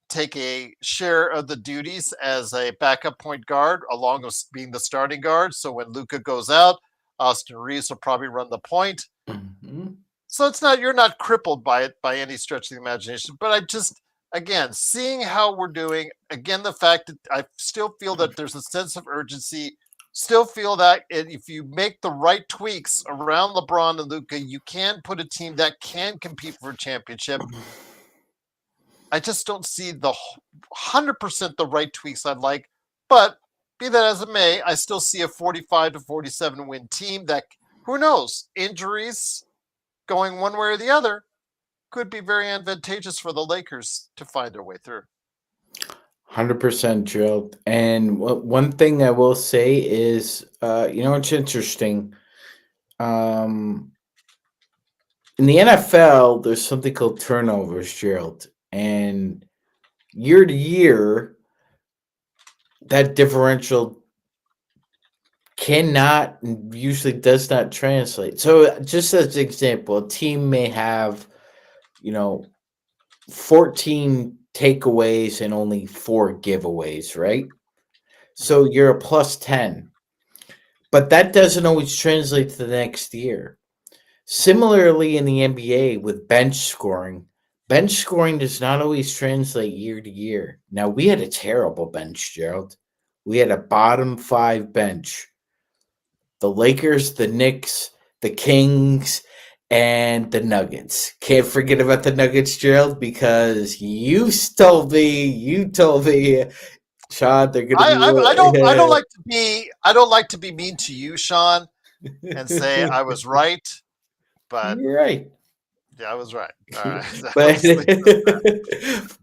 take a share of the duties as a backup point guard, along with being the starting guard. So when Luca goes out, Austin Reeves will probably run the point. Mm-hmm. So you're not crippled by it by any stretch of the imagination. But I just, again, seeing how we're doing, again, the fact that I still feel that there's a sense of urgency, still feel that if you make the right tweaks around LeBron and Luca, you can put a team that can compete for a championship. I just don't see the 100% the right tweaks I'd like. But be that as it may, I still see a 45 to 47 win team that, who knows, injuries going one way or the other could be very advantageous for the Lakers to find their way through. 100% Gerald. And one thing I will say is, it's interesting. In the NFL, there's something called turnovers, Gerald. And year to year, that differential usually does not translate. So just as an example, a team may have, 14 takeaways and only 4 giveaways, right? So you're a plus 10. But that doesn't always translate to the next year. Similarly, in the NBA with bench scoring does not always translate year to year. Now, we had a terrible bench, Gerald. We had a bottom 5 bench. The Lakers, the Knicks, the Kings, and the Nuggets. Can't forget about the Nuggets, Gerald, because you told me, Sean, they're gonna I don't like to be mean to you, Sean, and say I be. was right, but You're right. yeah, I was right. All right. but Let's leave it at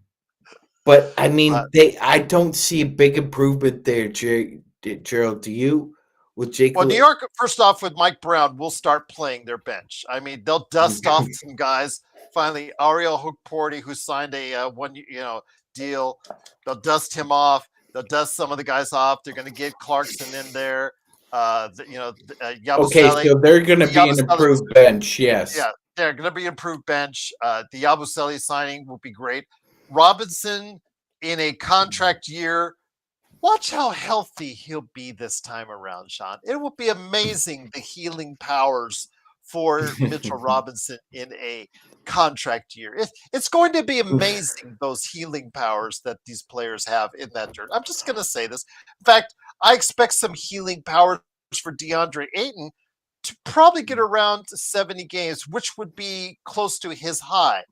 but I that. mean, I don't see a big improvement there, Gerald. Do you with Jake? Well, New York, first off, with Mike Brown, will start playing their bench. I mean, they'll dust off some guys. Finally, Ariel Hookporty, who signed a one deal, they'll dust him off. They'll dust some of the guys off. They're going to get Clarkson in there. Okay, Yabusele. so they're going to be an Yabusele, improved bench. Yes. yeah, they're going to be improved bench. The Yabusele signing will be great. Robinson in a contract year. Watch how healthy he'll be this time around, Sean. It will be amazing the healing powers for Mitchell Robinson in a contract year. It's going to be amazing, those healing powers that these players have in that dirt. I'm just going to say this. In fact, I expect some healing powers for Deandre Ayton to probably get around 70 games, which would be close to his high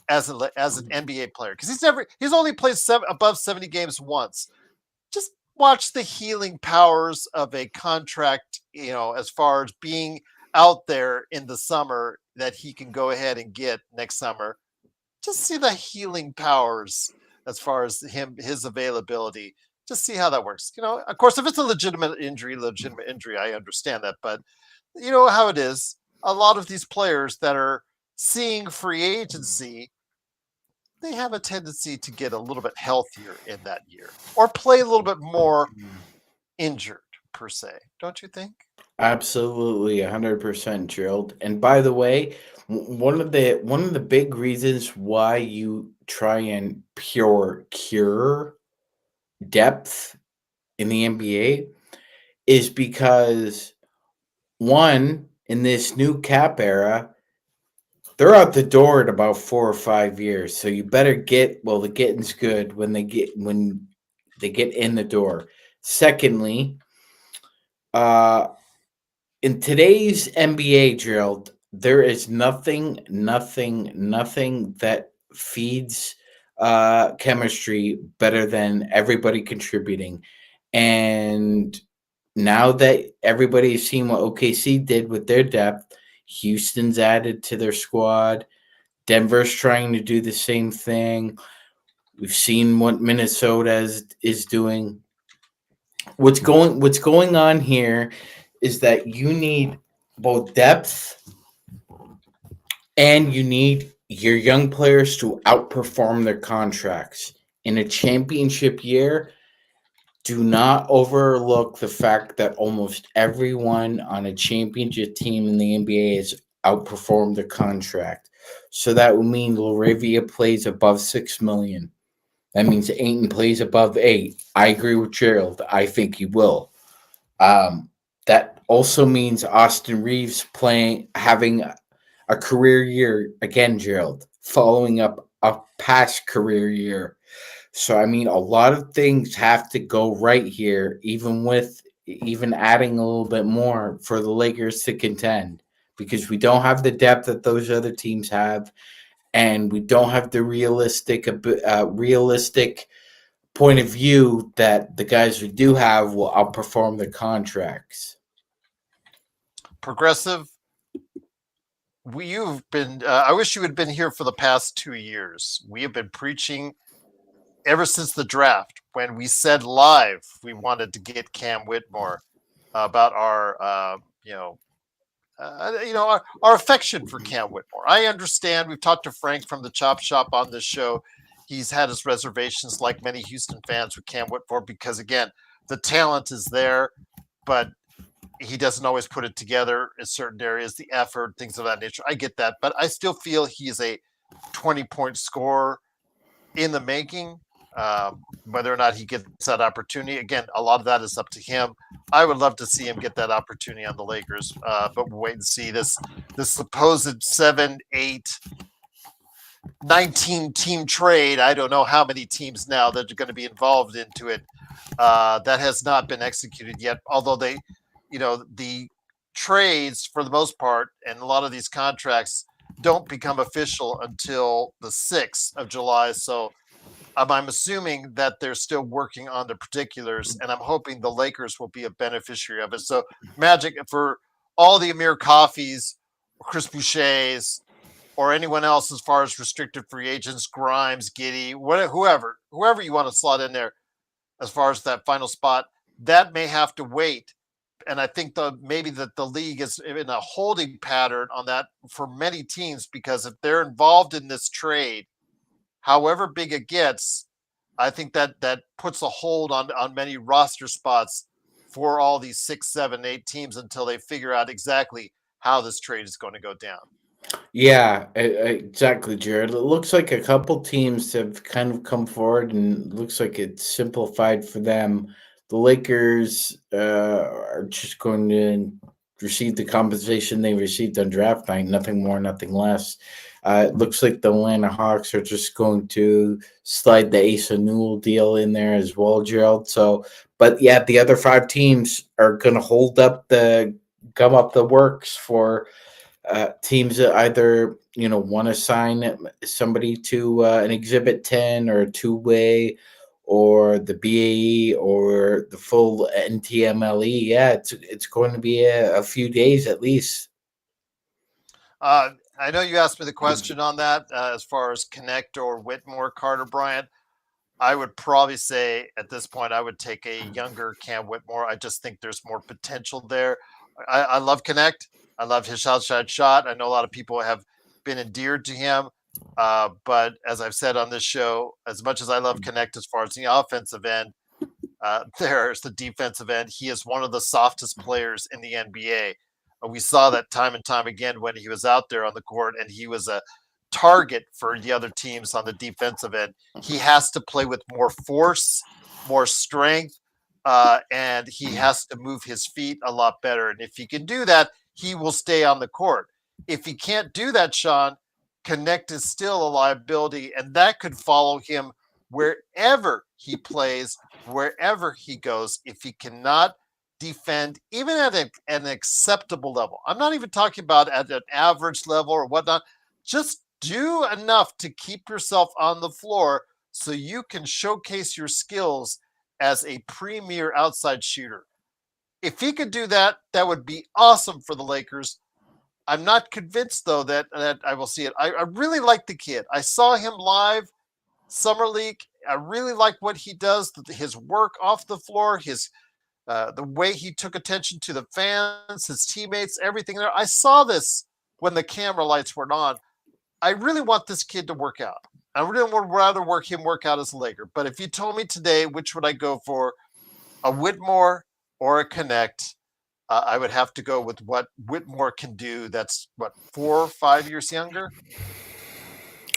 as an NBA player, because he's only played above 70 games once. Just watch the healing powers of a contract, as far as being out there in the summer that he can go ahead and get next summer. Just see the healing powers as far as his availability. Just see how that works. Of course, if it's a legitimate injury, I understand that. But you know how it is. A lot of these players that are seeing free agency, they have a tendency to get a little bit healthier in that year or play a little bit more injured per se. Don't you think? Absolutely, 100%, Gerald. And by the way, one of the big reasons why you try and cure depth in the NBA is because one, in this new cap era, they're out the door in about 4 or 5 years. So you better the getting's good when they get in the door. Secondly, in today's NBA, Gerald, there is nothing that feeds chemistry better than everybody contributing. And now that everybody's seen what OKC did with their depth, Houston's added to their squad. Denver's trying to do the same thing. We've seen what Minnesota is doing. What's going on here is that you need both depth and you need your young players to outperform their contracts. In a championship year, do not overlook the fact that almost everyone on a championship team in the NBA has outperformed their contract. So that would mean Laravia plays above 6 million. That means Ayton plays above 8. I agree with Gerald. I think he will. That also means Austin Reeves having a career year again, Gerald, following up a past career year. So I mean, a lot of things have to go right here, even adding a little bit more for the Lakers to contend, because we don't have the depth that those other teams have, and we don't have the realistic point of view that the guys we do have will outperform their contracts. Progressive, you've been. I wish you had been here for the past 2 years. We have been preaching ever since the draft, when we said live we wanted to get Cam Whitmore, about our our affection for Cam Whitmore. I understand. We've talked to Frank from the Chop Shop on this show. He's had his reservations, like many Houston fans, with Cam Whitmore, because again, the talent is there, but he doesn't always put it together in certain areas, the effort, things of that nature. I get that, but I still feel he is a 20-point scorer in the making. Whether or not he gets that opportunity, again, a lot of that is up to him. I would love to see him get that opportunity on the Lakers, but we'll wait and see. This supposed 7, 8, 19 team trade. I don't know how many teams now that are going to be involved into it. That has not been executed yet. Although the trades for the most part, and a lot of these contracts don't become official until the 6th of July. So I'm assuming that they're still working on the particulars, and I'm hoping the Lakers will be a beneficiary of it. So Magic, for all the Amir Coffeys, Chris Bouchers, or anyone else as far as restricted free agents, Grimes, Giddey, whoever you want to slot in there as far as that final spot, that may have to wait. And I think maybe that the league is in a holding pattern on that for many teams, because if they're involved in this trade, however big it gets, I think that puts a hold on many roster spots for all these 6, 7, 8 teams until they figure out exactly how this trade is going to go down. Yeah, exactly, Jared. It looks like a couple teams have kind of come forward, and it looks like it's simplified for them. The Lakers are just going to receive the compensation they received on draft night, nothing more, nothing less. It looks like the Atlanta Hawks are just going to slide the Asa Newell deal in there as well, Gerald. So, but yeah, the other 5 teams are going to hold up gum up the works for teams that either want to sign somebody to an Exhibit 10 or a two-way or the BAE or the full NTMLE. Yeah, it's going to be a few days at least. I know you asked me the question on that as far as Connect or Whitmore, Carter Bryant. I would probably say at this point I would take a younger Cam Whitmore. I just think there's more potential there. I love Connect. I love his outside shot. I know a lot of people have been endeared to him. But as I've said on this show, as much as I love Connect as far as the offensive end, there's the defensive end. He is one of the softest players in the NBA. We saw that time and time again when he was out there on the court, and he was a target for the other teams on the defensive end. He has to play with more force, more strength, and he has to move his feet a lot better. And if he can do that, he will stay on the court. If he can't do that, Sean, Connect is still a liability, and that could follow him wherever he plays, wherever he goes. If he cannot defend, even at an acceptable level, I'm not even talking about at an average level or whatnot, just do enough to keep yourself on the floor so you can showcase your skills as a premier outside shooter. If he could do that, that would be awesome for the Lakers. I'm not convinced, though, that I will see it. I really like the kid. I saw him live Summer League. I really like what he does, his work off the floor, the way he took attention to the fans, his teammates, everything there. I saw this when the camera lights weren't on. I really want this kid to work out. I really would rather work out as a Laker. But if you told me today, which would I go for, a Whitmore or a Connect, I would have to go with what Whitmore can do. That's what, 4 or 5 years younger.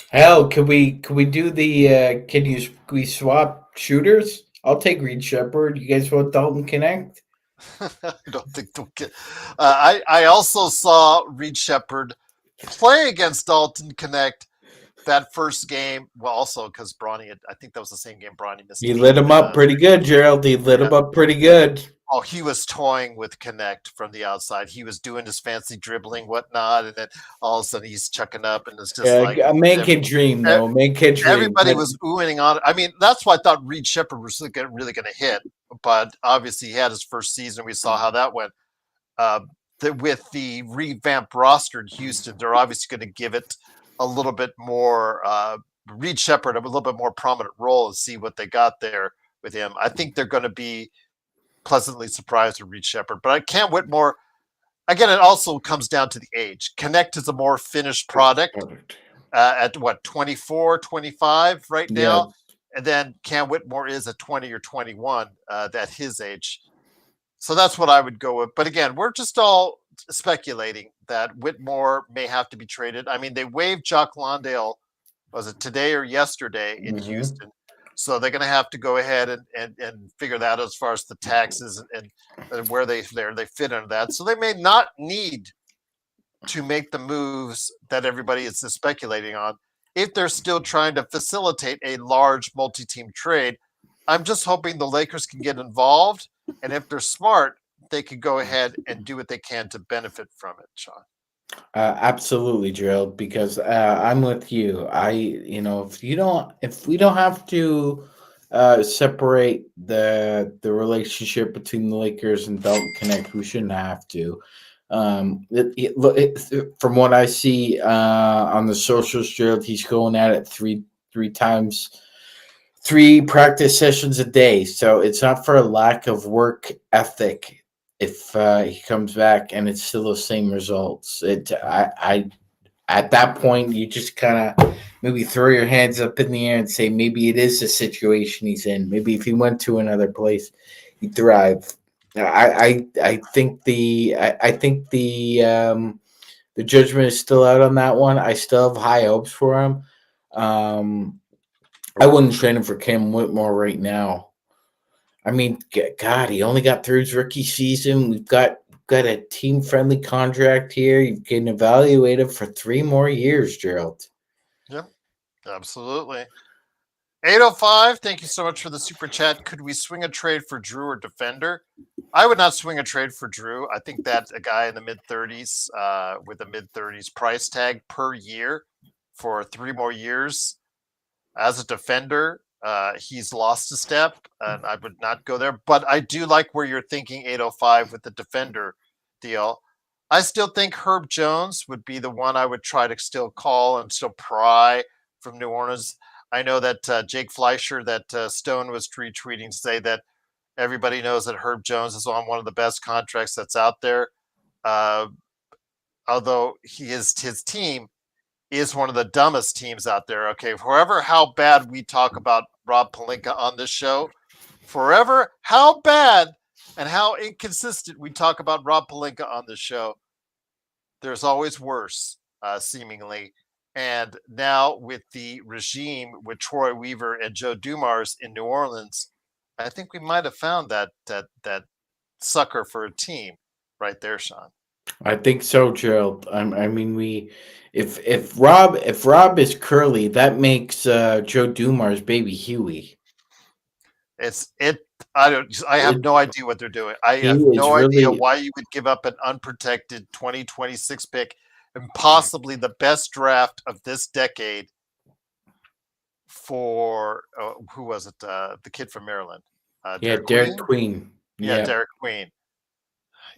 Hell, can we do the? Can we swap shooters? I'll take Reed Shepard. You guys want Dalton Connect? I don't think they'll get. I also saw Reed Shepard play against Dalton Connect that first game. Well, also because Bronny, I think that was the same game Bronny missed. He lit him up pretty good, Gerald. He lit him up pretty good. Oh, he was toying with Connect from the outside. He was doing his fancy dribbling, whatnot, and then all of a sudden he's chucking up, and it's just like a man can dream, though. Man can dream. Everybody was oohing on it. I mean, that's why I thought Reed Shepard was really going to hit, but obviously he had his first season. We saw how that went. With the revamped roster in Houston, they're obviously going to give it a little bit more. Reed Shepard a little bit more prominent role and see what they got there with him. I think they're going to be pleasantly surprised with Reed Shepard, but I can't Whitmore. Again, it also comes down to the age. Connect is a more finished product at what, 24, 25 right now. Yeah. And then Cam Whitmore is at 20 or 21 at his age. So that's what I would go with. But again, we're just all speculating that Whitmore may have to be traded. I mean, they waived Jock Londale, was it today or yesterday in Houston? So they're going to have to go ahead and figure that out as far as the taxes and where they fit into that. So they may not need to make the moves that everybody is speculating on if they're still trying to facilitate a large multi-team trade. I'm just hoping the Lakers can get involved, and if they're smart, they could go ahead and do what they can to benefit from it, Sean. Absolutely, Gerald. Because I'm with you. If we don't have to separate the relationship between the Lakers and Dalton Connect, we shouldn't have to. From what I see on the socials, Gerald, he's going at it three times, 3 practice sessions a day. So it's not for a lack of work ethic if he comes back and it's still the same results. At that point, you just kind of maybe throw your hands up in the air and say maybe it is the situation he's in. Maybe if he went to another place, he'd thrive. I think the judgment is still out on that one. I still have high hopes for him. I wouldn't trade him for Cam Whitmore right now. I mean, God, he only got through his rookie season. We've got a team-friendly contract here. You can evaluate him for 3 more years, Gerald. Yep, absolutely. 805, thank you so much for the super chat. Could we swing a trade for Jrue or defender? I would not swing a trade for Jrue. I think that a guy in the mid-30s with a mid-30s price tag per year for 3 more years as a defender, he's lost a step, and I would not go there. But I do like where you're thinking, 805, with the defender deal. I still think Herb Jones would be the one I would try to still call and still pry from New Orleans. I know that Jake Fleischer, that Stone was retweeting to say that everybody knows that Herb Jones is on one of the best contracts that's out there. Although his team is one of the dumbest teams out there. Okay, forever how bad we talk about Rob Pelinka on this show, forever how bad and how inconsistent we talk about Rob Pelinka on this show, there's always worse, seemingly. And now with the regime with Troy Weaver and Joe Dumars in New Orleans, I think we might have found that sucker for a team right there, Sean. I think so, Gerald. I mean, if Rob is curly, that makes Joe Dumars baby Huey. I have no idea what they're doing. I have no idea why you would give up an unprotected 2026 pick and possibly the best draft of this decade for who was it? The kid from Maryland. Derek Queen. Yeah, Derek Queen.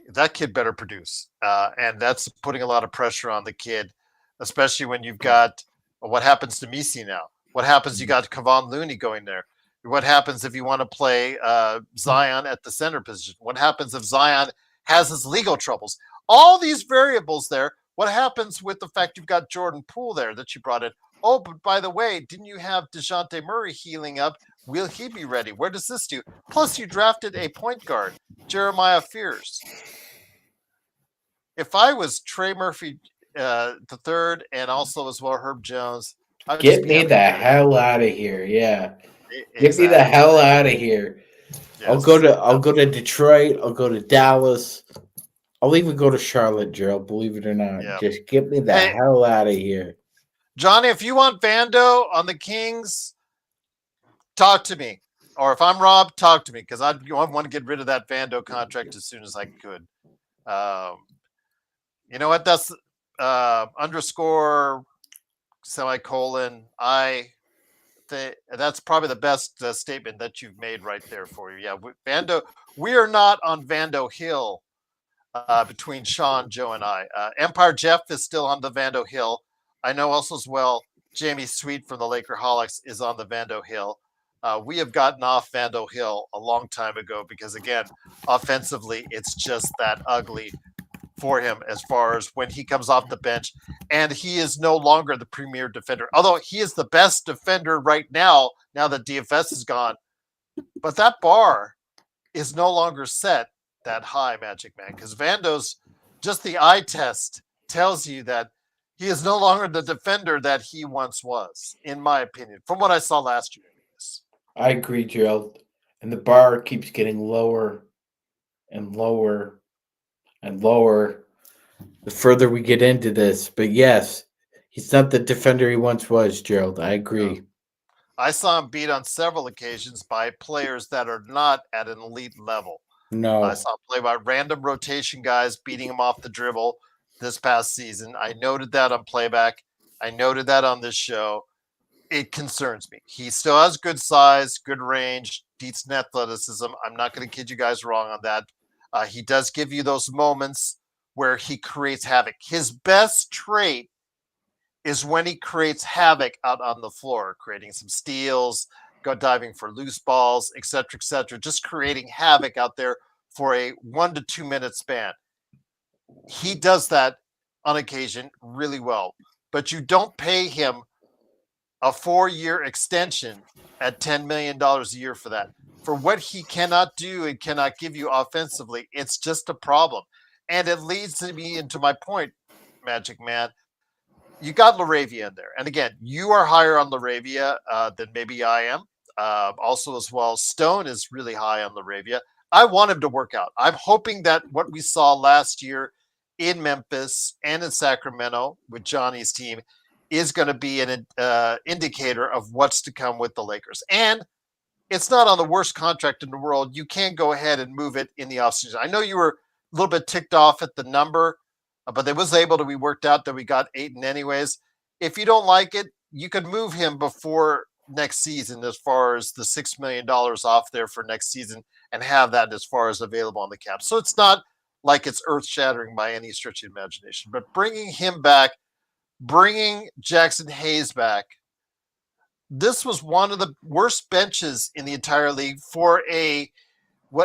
That kid better produce, and that's putting a lot of pressure on the kid, especially when you've got what happens to Misi now. What happens? You got Kevon Looney going there. What happens if you want to play Zion at the center position? What happens if Zion has his legal troubles? All these variables there. What happens with the fact you've got Jordan Poole there that you brought in? Oh, but by the way, didn't you have DeJounte Murray healing up? Will he be ready? Where does this do? Plus, you drafted a point guard, Jeremiah Fears. If I was Trey Murphy the third and also as well Herb Jones, get me the hell out of here. Yeah. Get me the hell out of here. Yes. I'll go to Detroit. I'll go to Dallas. I'll even go to Charlotte, Gerald, believe it or not. Yep. Just get me the hell out of here. Johnny, if you want Vando on the Kings, talk to me. Or if I'm Rob, talk to me, because I want to get rid of that Vando contract as soon as I could. You know what? That's underscore semicolon. That's probably the best statement that you've made right there for you. Yeah, Vando. We are not on Vando Hill between Sean, Joe, and I. Empire Jeff is still on the Vando Hill. I know also as well Jamie Sweet from the Lakerholics is on the Vando Hill. We have gotten off Vando Hill a long time ago because, again, offensively, it's just that ugly for him as far as when he comes off the bench, and he is no longer the premier defender, although he is the best defender right now that DFS is gone. But that bar is no longer set that high, Magic Man, because Vando's just the eye test tells you that he is no longer the defender that he once was, in my opinion, from what I saw last year. I agree, Gerald. And the bar keeps getting lower and lower and lower the further we get into this. But yes, he's not the defender he once was, Gerald. I No. agree. I saw him beat on several occasions by players that are not at an elite level. I No. saw him play by random rotation guys beating him off the dribble this past season. I noted that on Playback. I noted that on this show. It concerns me. He still has good size, good range, decent athleticism. I'm not going to kid you guys wrong on that. He does give you those moments where he creates havoc. His best trait is when he creates havoc out on the floor, creating some steals, go diving for loose balls, et cetera, just creating havoc out there for a 1 to 2 minute span. He does that on occasion really well, but you don't pay him a 4-year extension at $10 million a year for that. For what he cannot do and cannot give you offensively, it's just a problem. And it leads me into my point, Magic Man. You got Laravia in there. And again, you are higher on Laravia than maybe I am. Also, as well, Stone is really high on Laravia. I want him to work out. I'm hoping that what we saw last year in Memphis and in Sacramento with Johnny's team is going to be an indicator of what's to come with the Lakers. And it's not on the worst contract in the world. You can go ahead and move it in the offseason. I know you were a little bit ticked off at the number, but it was able to be worked out that we got Ayton anyways. If you don't like it, you could move him before next season as far as the $6 million off there for next season and have that as far as available on the cap. So it's not like it's earth shattering by any stretch of imagination, but bringing him back, bringing Jaxson Hayes back, this was one of the worst benches in the entire league for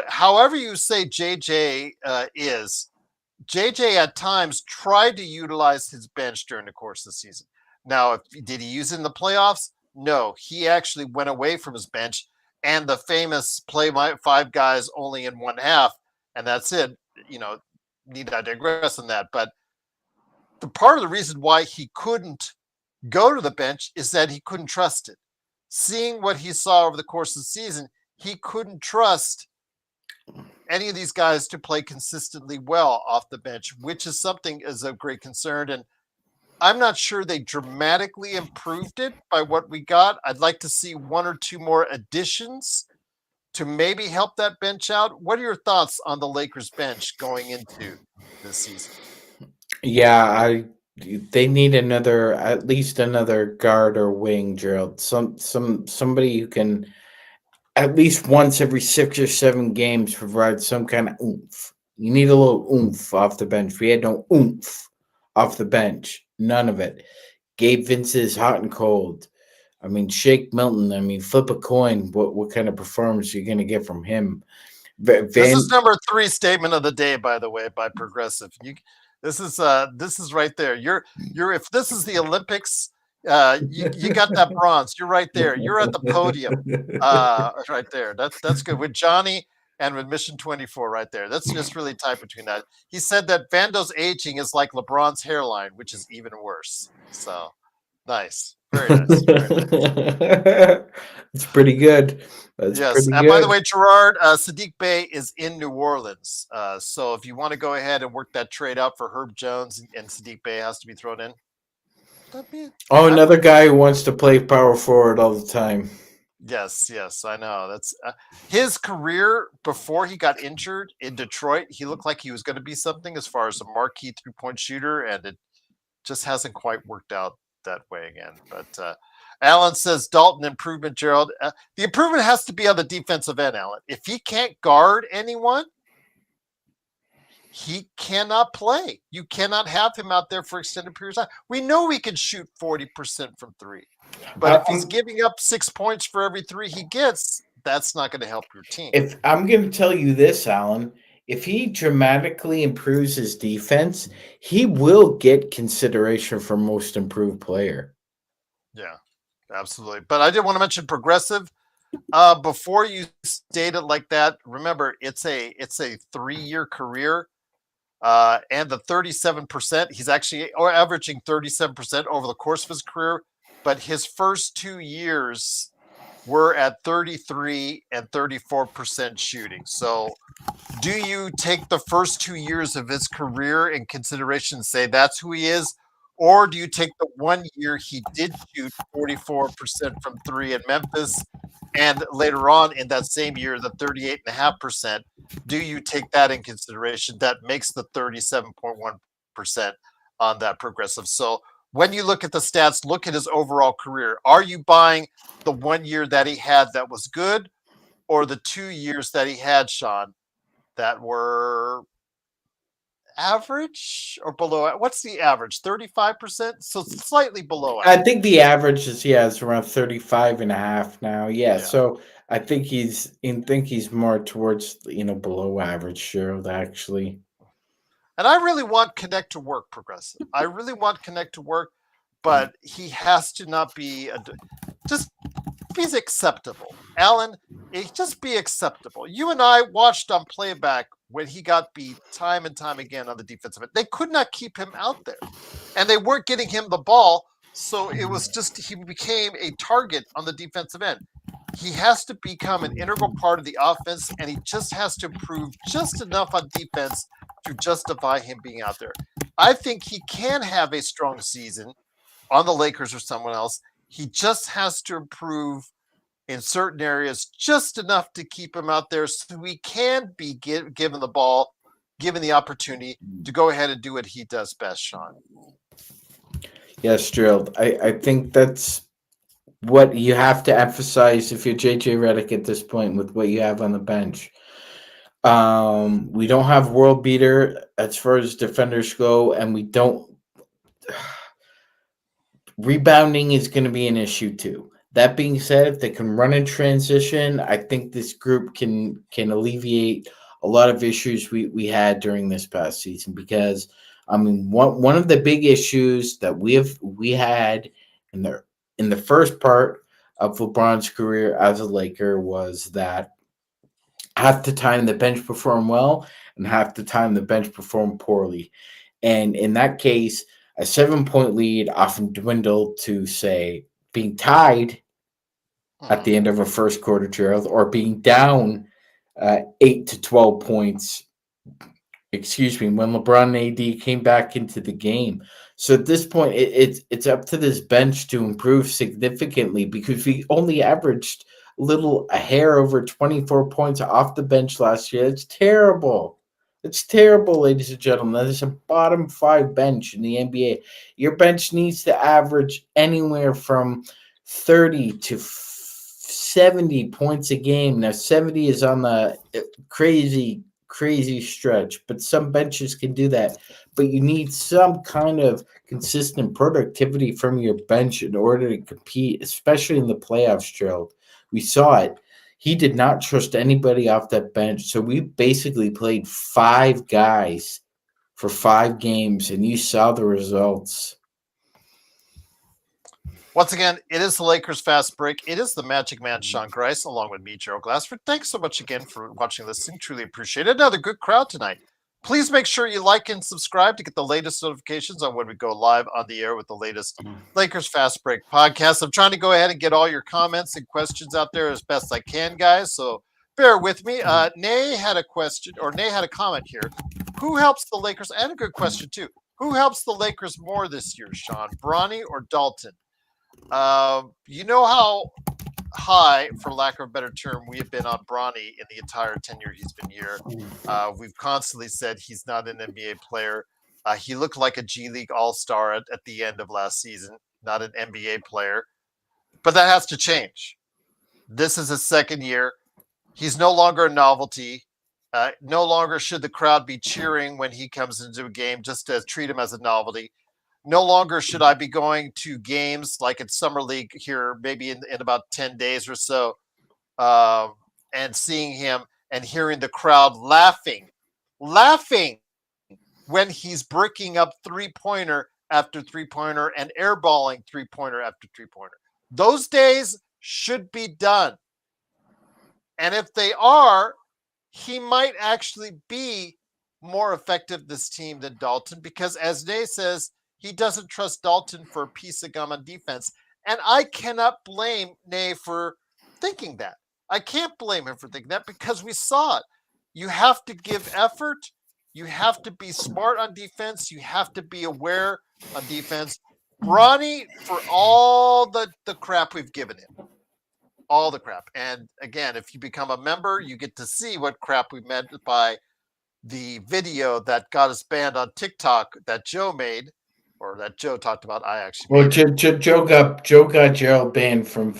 however you say JJ is. JJ at times tried to utilize his bench during the course of the season. Now, did he use it in the playoffs? No, he actually went away from his bench and the famous play my 5 guys only in one half, and that's it. Need I digress on that? But the part of the reason why he couldn't go to the bench is that he couldn't trust it. Seeing what he saw over the course of the season, he couldn't trust any of these guys to play consistently well off the bench, which is something is of great concern. And I'm not sure they dramatically improved it by what we got. I'd like to see 1 or 2 more additions to maybe help that bench out. What are your thoughts on the Lakers bench going into this season? Yeah, they need at least another guard or wing, Gerald. Somebody who can at least once every 6 or 7 games provide some kind of oomph. You need a little oomph off the bench. We had no oomph off the bench. None of it. Gabe Vince's hot and cold. I mean, Shake Milton. I mean, flip a coin. What kind of performance are you going to get from him? This is number 3 statement of the day, by the way, by Progressive. This is right there. You're if this is the Olympics, you got that bronze. You're right there. You're at the podium, right there. That's good with Johnny and with Mission 24 right there. That's just really tight between that. He said that Vando's aging is like LeBron's hairline, which is even worse. So nice, very nice. Very nice. It's pretty good. That's Yes, pretty and good. by the way, Gerard, Sadiq Bey is in New Orleans. So if you want to go ahead and work that trade out for Herb Jones and Sadiq Bey has to be thrown in. Another guy who wants to play power forward all the time. Yes, I know. That's his career before he got injured in Detroit. He looked like he was going to be something as far as a marquee 3-point shooter, and it just hasn't quite worked out that way again. But Alan says Dalton improvement, Gerald. The improvement has to be on the defensive end, Alan. If he can't guard anyone, he cannot play. You cannot have him out there for extended periods of time. We know he can shoot 40% from 3. But if he's giving up 6 points for every 3 he gets, that's not going to help your team. If I'm going to tell you this, Alan, if he dramatically improves his defense, he will get consideration for most improved player. Yeah, absolutely. But I did want to mention Progressive. Before you state it like that, remember it's a 3-year career. and the 37%. He's actually averaging 37% over the course of his career, but his first 2 years were at 33 and 34% shooting. So do you take the first 2 years of his career in consideration and say that's who he is? Or do you take the 1 year he did shoot 44% from three in Memphis, and later on in that same year, the 38.5%? Do you take that in consideration? That makes the 37.1% on that progressive. So when you look at the stats, look at his overall career. Are you buying the 1 year that he had that was good, or the 2 years that he had, Sean, that were average or below? What's the average? 35%? So slightly below I average. think the average is around 35 and a half now. Yeah. Yeah. So I think he's more towards, below average, Gerald, actually. And I really want Connect to work, Progressive. I really want Connect to work, but he has to not be just be acceptable. Alan, just be acceptable. You and I watched on Playback when he got beat time and time again on the defensive end. They could not keep him out there, and they weren't getting him the ball. So it was just he became a target on the defensive end. He has to become an integral part of the offense, and he just has to improve just enough on defense to justify him being out there. I think he can have a strong season on the Lakers or someone else. He just has to improve in certain areas just enough to keep him out there so he can be given the ball, given the opportunity to go ahead and do what he does best, Sean. Yes, Gerald. I think that's what you have to emphasize if you're JJ Redick at this point with what you have on the bench. We don't have world beater as far as defenders go, and we don't. Rebounding is going to be an issue too. That being said, if they can run in transition, I think this group can alleviate a lot of issues we had during this past season. Because one of the big issues that we had in the first part of LeBron's career as a Laker was that half the time the bench performed well and half the time the bench performed poorly. And in that case, a 7-point lead often dwindled to, say, being tied at the end of a first quarter, Gerald, or being down 8 to 12 points, when LeBron and AD came back into the game. So at this point, it's up to this bench to improve significantly, because we only averaged a hair over 24 points off the bench last year. It's terrible. It's terrible, ladies and gentlemen. That is a bottom 5 bench in the NBA. Your bench needs to average anywhere from 30 to 70 points a game. Now, 70 is on the crazy stretch, but some benches can do that. But you need some kind of consistent productivity from your bench in order to compete, especially in the playoffs, Gerald. We saw it. He did not trust anybody off that bench. So we basically played 5 guys for 5 games, and you saw the results. Once again, it is the Lakers Fast Break. It is the Magic Man, Sean Grice, along with me, Gerald Glassford. Thanks so much again for watching, listening. Truly appreciate it. Another good crowd tonight. Please make sure you like and subscribe to get the latest notifications on when we go live on the air with the latest Lakers Fast Break podcast. I'm trying to go ahead and get all your comments and questions out there as best I can, guys. So bear with me. Nay had a question, or Nay had a comment here. Who helps the Lakers? And a good question, too. Who helps the Lakers more this year, Sean? Bronny or Dalton? You know how high, for lack of a better term, we have been on Bronny in the entire tenure he's been here. We've constantly said he's not an NBA player. He looked like a G League All-Star at the end of last season, not an NBA player. But that has to change. This is his second year. He's no longer a novelty. No longer should the crowd be cheering when he comes into a game just to treat him as a novelty. No longer should I be going to games like at Summer League here, maybe in about 10 days or so, and seeing him and hearing the crowd laughing when he's breaking up three-pointer after three-pointer and airballing three-pointer after three-pointer. Those days should be done. And if they are, he might actually be more effective this team than Dalton because, as Nay says, he doesn't trust Dalton for a piece of gum on defense. And I cannot blame Nay for thinking that. I can't blame him for thinking that because we saw it. You have to give effort. You have to be smart on defense. You have to be aware on defense. Bronny, for all the crap we've given him, all the crap. And again, if you become a member, you get to see what crap we meant by the video that got us banned on TikTok that Joe made, or that Joe talked about. I actually Well, made it. Joe got Gerald banned from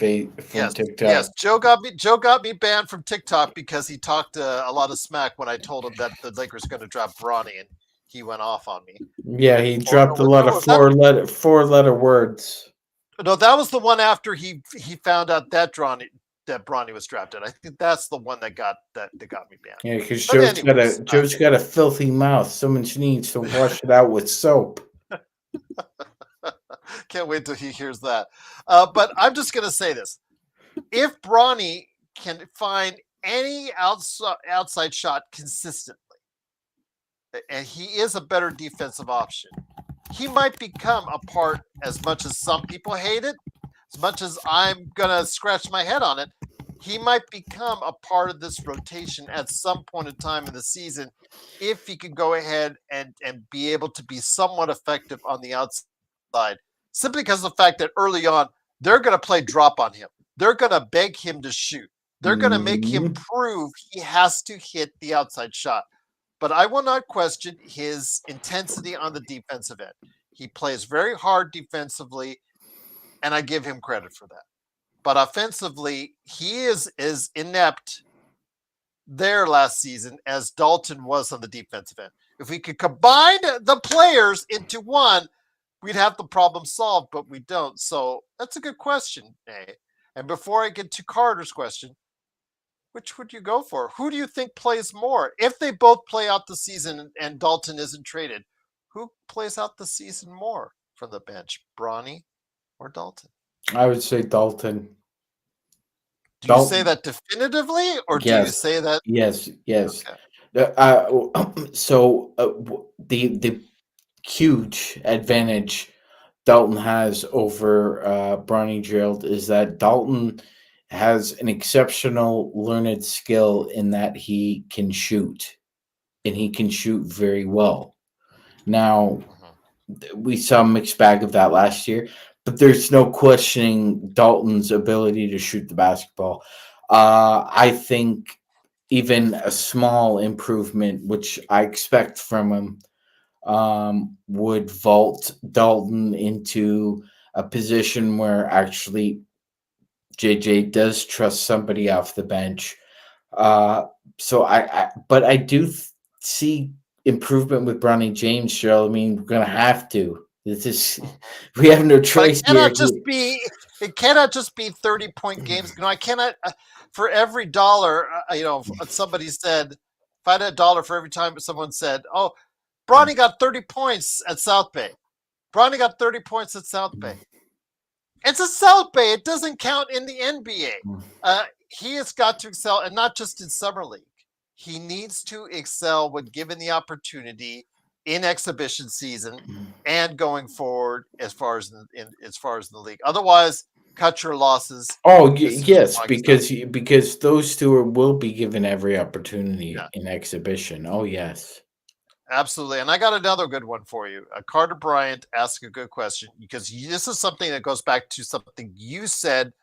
Yes, TikTok. yes. Joe got me banned from TikTok because he talked a lot of smack when I told him that the Lakers going to drop Bronny, and he went off on me. Yeah, he Or dropped a no, lot no, of was that? four letter words. No, that was the one after he found out that Bronny was drafted. I think that's the one that got me banned. Yeah, because But anyways, Joe's got a filthy mouth. Someone needs to wash it out with soap. can't wait till he hears that. But I'm just going to say this. If Bronny can find any outside shot consistently, and he is a better defensive option, he might become a part, as much as some people hate it, as much as I'm going to scratch my head on it, he might become a part of this rotation at some point in time in the season if he could go ahead and be able to be somewhat effective on the outside, simply because of the fact that early on, they're going to play drop on him. They're going to beg him to shoot. They're going to make him prove he has to hit the outside shot. But I will not question his intensity on the defensive end. He plays very hard defensively, and I give him credit for that. But offensively, he is as inept there last season as Dalton was on the defensive end. If we could combine the players into one, we'd have the problem solved, but we don't. So that's a good question, Nay. And before I get to Carter's question, which would you go for? Who do you think plays more? If they both play out the season and Dalton isn't traded, who plays out the season more from the bench, Bronny or Dalton? I would say Dalton. Do you say that definitively, or do you say that? Yes. Okay. So the huge advantage Dalton has over Bronny Gerald is that Dalton has an exceptional learned skill in that he can shoot, and he can shoot very well. Now, we saw a mixed bag of that last year, but there's no questioning Dalton's ability to shoot the basketball. I think even a small improvement, which I expect from him, would vault Dalton into a position where actually JJ does trust somebody off the bench. So but I do see improvement with Bronny James, Cheryl. I mean, we're gonna have to. This is we have no choice But here. it cannot just be 30-point games. I cannot for every dollar, somebody said, if I had $1 for every time someone said, "Oh, Bronny got 30 points at South Bay." Bronny got 30 points at South Bay. It's a South Bay. It doesn't count in the NBA. He has got to excel, and not just in summer league. He needs to excel when given the opportunity in exhibition season and going forward as far as in the league. Otherwise, cut your losses. Oh yes, because those two will be given every opportunity in exhibition. Oh yes. Absolutely. And I got another good one for you. Carter Bryant asked a good question because this is something that goes back to something you said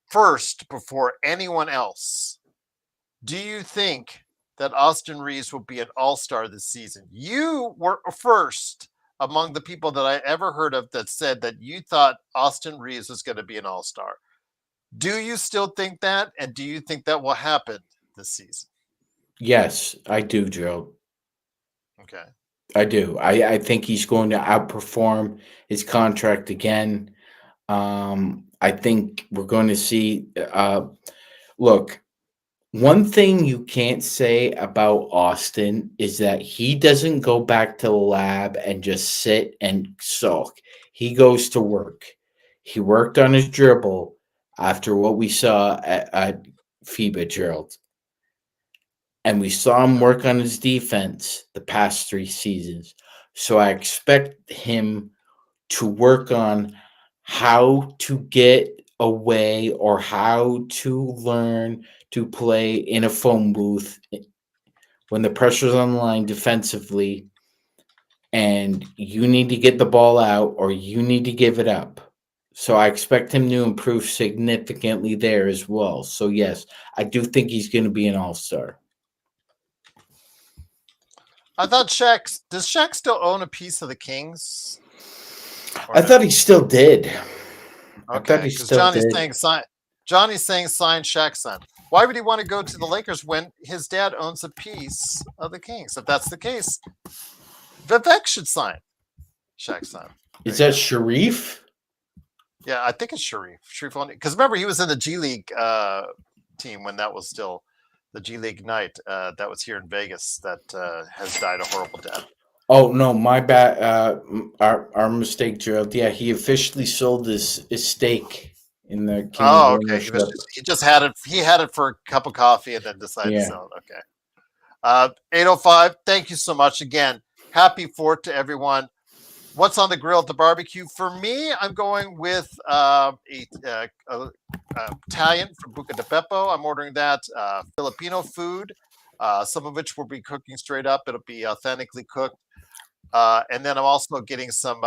first before anyone else. Do you think that Austin Reeves will be an all-star this season? You were first among the people that I ever heard of that said that you thought Austin Reeves was going to be an all-star. Do you still think that? And do you think that will happen this season? Yes, I do, Joe. Okay. I do. I think he's going to outperform his contract again. I think we're going to see. Look, one thing you can't say about Austin is that he doesn't go back to the lab and just sit and sulk. He goes to work. He worked on his dribble after what we saw at FIBA, Gerald. And we saw him work on his defense the past 3 seasons. So I expect him to work on how to get away or how to learn to play in a phone booth when the pressure's on the line defensively and you need to get the ball out or you need to give it up. So I expect him to improve significantly there as well. So yes, I do think he's going to be an all-star. I thought does Shaq still own a piece of the Kings? I thought he still did. Okay, because Johnny's saying sign Shaq's son. Why would he want to go to the Lakers when his dad owns a piece of the Kings? If that's the case, Vivek should sign Shaq's son. Is that Sharif? Yeah, I think it's Sharif. Because remember, he was in the G League team when that was still the G League night that was here in Vegas that has died a horrible death. Oh no, my bad. Our mistake, Gerald. Yeah, he officially sold his stake in the Kings. Oh, okay. He just had it. He had it for a cup of coffee and then decided to sell it. Okay. 805. Thank you so much again. Happy 4th to everyone. What's on the grill at the barbecue? For me, I'm going with Italian from Buca di Beppo. I'm ordering that. Filipino food, some of which we'll be cooking straight up. It'll be authentically cooked. And then I'm also getting some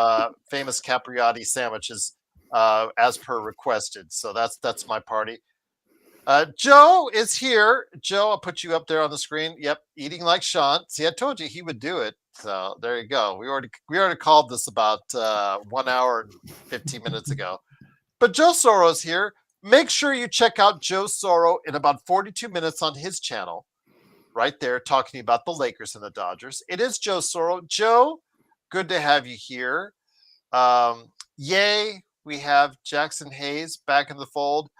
famous capriotti sandwiches as per requested. So that's my party. Joe is here. Joe, I'll put you up there on the screen. Yep, eating like Sean. See, I told you he would do it. So there you go. We already called this about 1 hour and 15 minutes ago. But Joe Soro's here. Make sure you check out Joe Soro in about 42 minutes on his channel. Right there, talking about the Lakers and the Dodgers. It is Joe Soro. Joe, good to have you here. Yay, we have Jaxson Hayes back in the fold.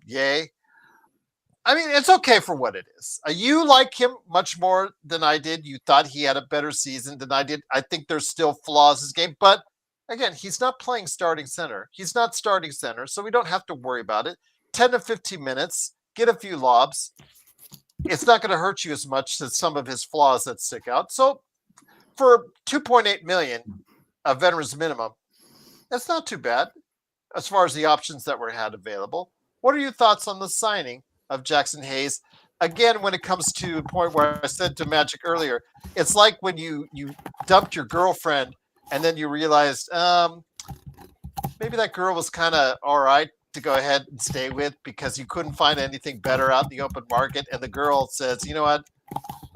Yay. I mean, it's okay for what it is. You like him much more than I did. You thought he had a better season than I did. I think there's still flaws in his game. But again, he's not playing starting center. He's not starting center, so we don't have to worry about it. 10 to 15 minutes, get a few lobs. It's not going to hurt you as much as some of his flaws that stick out. So for $2.8 million, a veteran's minimum, that's not too bad as far as the options that were had available. What are your thoughts on the signing of Jaxson Hayes? Again, when it comes to the point where I said to Magic earlier, it's like when you dumped your girlfriend and then you realized maybe that girl was kind of all right to go ahead and stay with because you couldn't find anything better out in the open market. And the girl says, you know what?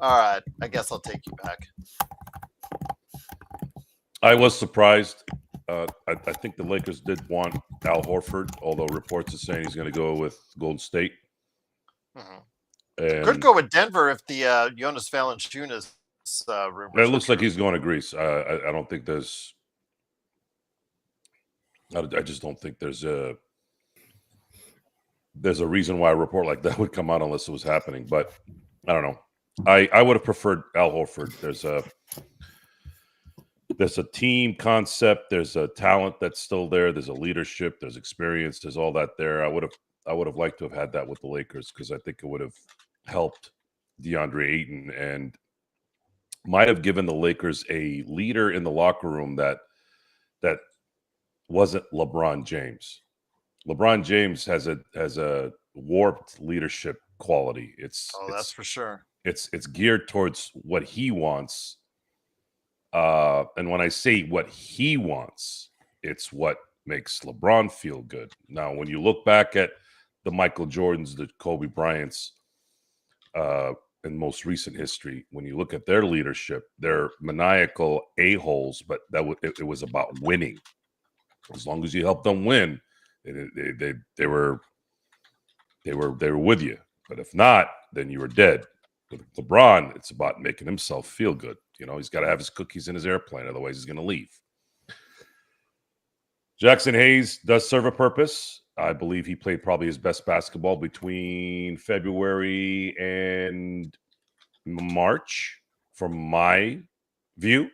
All right, I guess I'll take you back. I was surprised. I think the Lakers did want Al Horford, although reports are saying he's going to go with Golden State. Mm-hmm. Could go with Denver if the Jonas Valanciunas rumors. It looks like he's going to Greece. I don't think there's. I just don't think there's a reason why a report like that would come out unless it was happening. But I don't know. I would have preferred Al Horford. There's a team concept. There's a talent that's still there. There's a leadership. There's experience. There's all that there. I would have liked to have had that with the Lakers because I think it would have helped DeAndre Ayton and might have given the Lakers a leader in the locker room that wasn't LeBron James. LeBron James has a warped leadership quality. That's for sure. It's geared towards what he wants. And when I say what he wants, it's what makes LeBron feel good. Now, when you look back at the Michael Jordans, the Kobe Bryants, in most recent history, when you look at their leadership, they're maniacal a-holes, but it was about winning. As long as you help them win, they were with you. But if not, then you were dead. With LeBron, it's about making himself feel good. You know, he's got to have his cookies in his airplane, otherwise he's going to leave. Jaxson Hayes does serve a purpose. I believe he played probably his best basketball between February and March, from my view.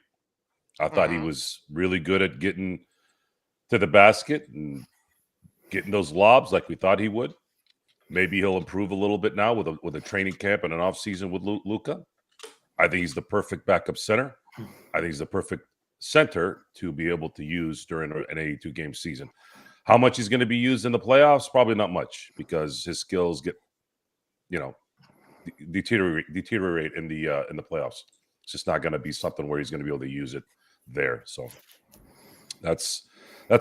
I thought he was really good at getting to the basket and getting those lobs like we thought he would. Maybe he'll improve a little bit now with a training camp and an off season with Luca. I think he's the perfect backup center. I think he's the perfect center to be able to use during an 82 game season. How much he's going to be used in the playoffs? Probably not much, because his skills get, deteriorate in the playoffs. It's just not going to be something where he's going to be able to use it there. So that's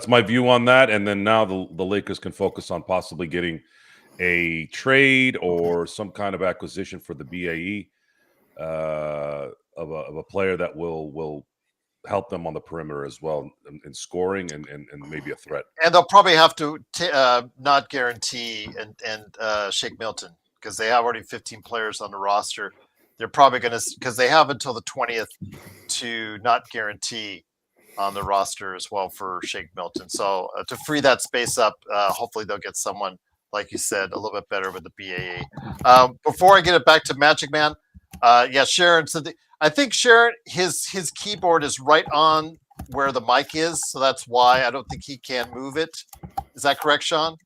my view on that. And then now the Lakers can focus on possibly getting a trade or some kind of acquisition for the BAE of a player that will help them on the perimeter as well in scoring and maybe a threat. And they'll probably have to not guarantee and Shake Milton, because they have already 15 players on the roster. They're probably going to, because they have until the 20th to not guarantee on the roster as well for Shake Milton. So to free that space up, hopefully they'll get someone, like you said, a little bit better with the BAA. Before I get it back to Magic Man, Sharon said, I think Sharon, his keyboard is right on where the mic is, so that's why I don't think he can move it. Is that correct, Sean?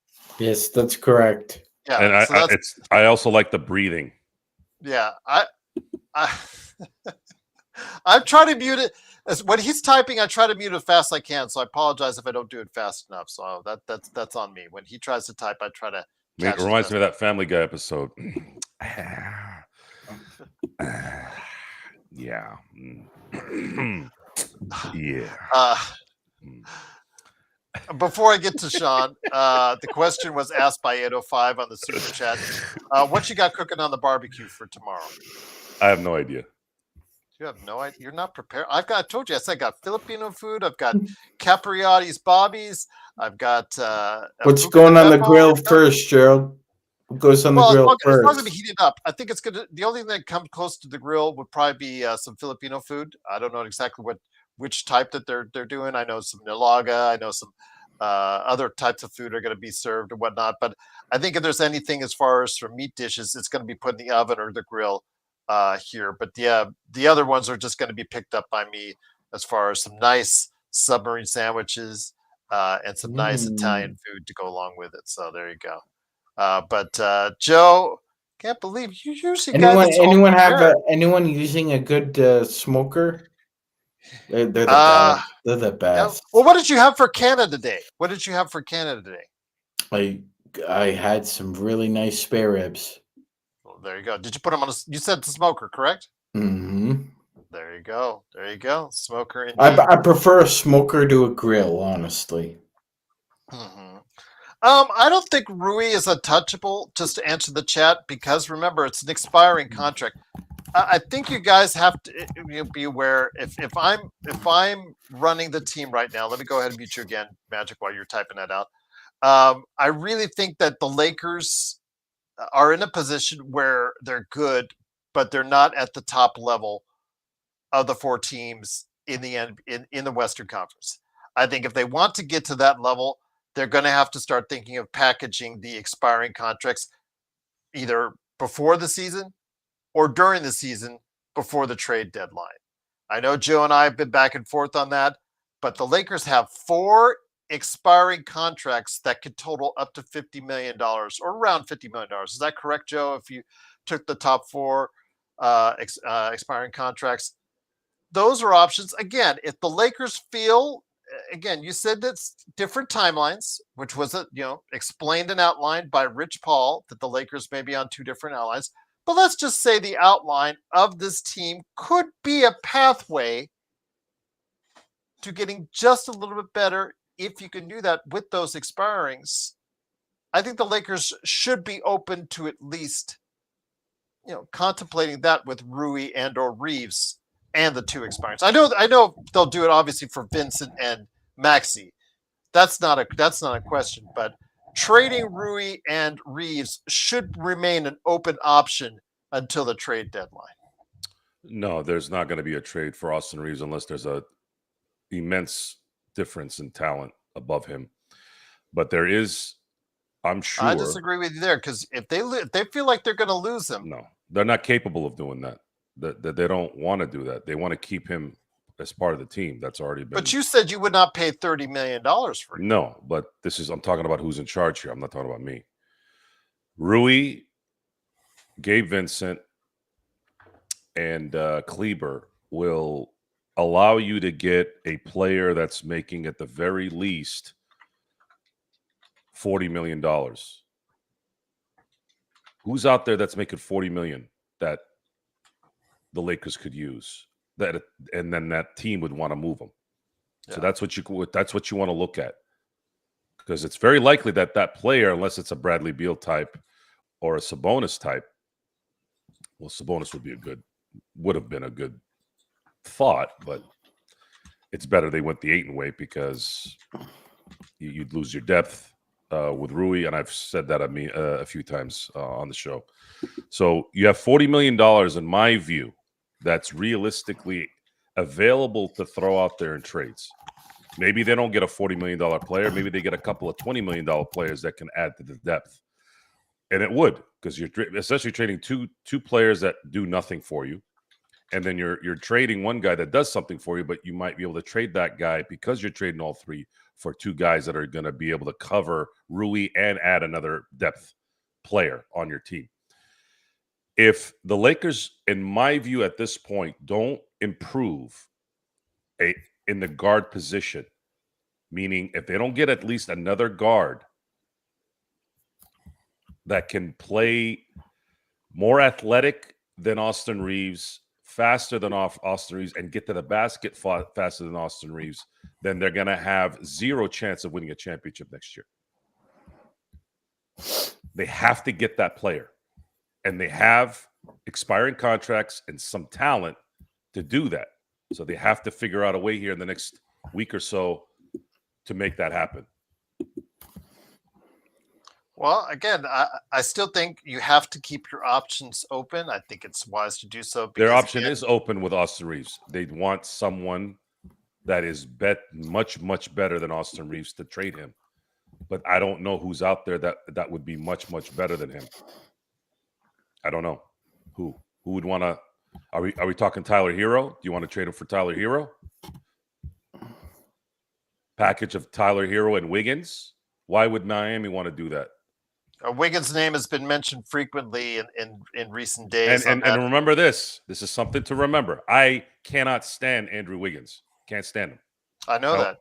Yes, that's correct. Yeah, and I also like the breathing. Yeah, I'm trying to mute it. When he's typing, I try to mute it as fast as I can. So I apologize if I don't do it fast enough. So that's on me. When he tries to type, I try to. It reminds me of that Family Guy episode. Yeah. Yeah. Before I get to Sean, the question was asked by 805 on the super chat. What you got cooking on the barbecue for tomorrow? I have no idea. You have no idea. You're not prepared. I told you. I got Filipino food. I've got Capriati's Bobby's. I've got. What's going on the grill first, Gerald? What goes on the grill first? It's not going to be heated up. I think it's going to. The only thing that comes close to the grill would probably be some Filipino food. I don't know exactly which type that they're doing. I know some nilaga. I know some other types of food are going to be served and whatnot. But I think if there's anything as far as for meat dishes, it's going to be put in the oven or the grill. Here, but the other ones are just going to be picked up by me as far as some nice submarine sandwiches and some nice Italian food to go along with it. So there you go. But Joe, can't believe you usually anyone using a good smoker? They're the best. They're the best. Well, what did you have for Canada Day? I had some really nice spare ribs. There you go. Did you put them on you said the smoker, correct? Mm-hmm. There you go. Smoker. Indeed. I prefer a smoker to a grill, honestly. Mm-hmm. I don't think Rui is untouchable, just to answer the chat, because remember, it's an expiring contract. I think you guys have to be aware. If I'm running the team right now, let me go ahead and mute you again, Magic, while you're typing that out. I really think that the Lakers are in a position where they're good, but they're not at the top level of the four teams in the Western Conference. I think if they want to get to that level, they're going to have to start thinking of packaging the expiring contracts either before the season or during the season before the trade deadline. I know Joe and I have been back and forth on that, but the Lakers have 4 expiring contracts that could total up to $50 million or around $50 million. Is that correct, Joe? If you took the top 4 expiring contracts, those are options. Again, if the Lakers feel, again, you said that's different timelines, which was explained and outlined by Rich Paul, that the Lakers may be on 2 different outlines. But let's just say the outline of this team could be a pathway to getting just a little bit better. If you can do that with those expirings, I think the Lakers should be open to at least, contemplating that with Rui and or Reeves and the 2 expirings. I know they'll do it obviously for Vincent and Maxi. That's not a question, but trading Rui and Reeves should remain an open option until the trade deadline. No, there's not going to be a trade for Austin Reeves unless there's a immense difference in talent above him. But there is, I'm sure. I disagree with you there, because if they feel like they're going to lose him, no, they're not capable of doing that. That they don't want to do that. They want to keep him as part of the team. That's already been. But you said you would not pay $30 million for him. No, but I'm talking about who's in charge here. I'm not talking about me. Rui, Gabe Vincent, and Kleber will allow you to get a player that's making at the very least $40 million. Who's out there that's making $40 million that the Lakers could use? And then that team would want to move them. Yeah. So that's what you want to look at, because it's very likely that that player, unless it's a Bradley Beal type or a Sabonis type, well, Sabonis would have been a good thought, but it's better they went the Ayton way, because you'd lose your depth with Rui, and I've said that a few times on the show. So you have $40 million, in my view, that's realistically available to throw out there in trades. Maybe they don't get a $40 million player. Maybe they get a couple of $20 million players that can add to the depth. And it would, because you're essentially trading two players that do nothing for you. And then you're trading one guy that does something for you, but you might be able to trade that guy, because you're trading all three, for two guys that are going to be able to cover Rui and add another depth player on your team. If the Lakers, in my view, at this point, don't improve in the guard position, meaning if they don't get at least another guard that can play more athletic than Austin Reeves, faster than Austin Reeves, and get to the basket faster than Austin Reeves, then they're going to have zero chance of winning a championship next year. They have to get that player. And they have expiring contracts and some talent to do that. So they have to figure out a way here in the next week or so to make that happen. Well, again, I still think you have to keep your options open. I think it's wise to do so. Their option is open with Austin Reeves. They want someone that is much, much better than Austin Reeves to trade him. But I don't know who's out there that would be much, much better than him. I don't know. Who would want to? Are we talking Tyler Hero? Do you want to trade him for Tyler Hero? Package of Tyler Hero and Wiggins? Why would Miami want to do that? Wiggins' name has been mentioned frequently in recent days. And remember this. This is something to remember. I cannot stand Andrew Wiggins. Can't stand him. I know that.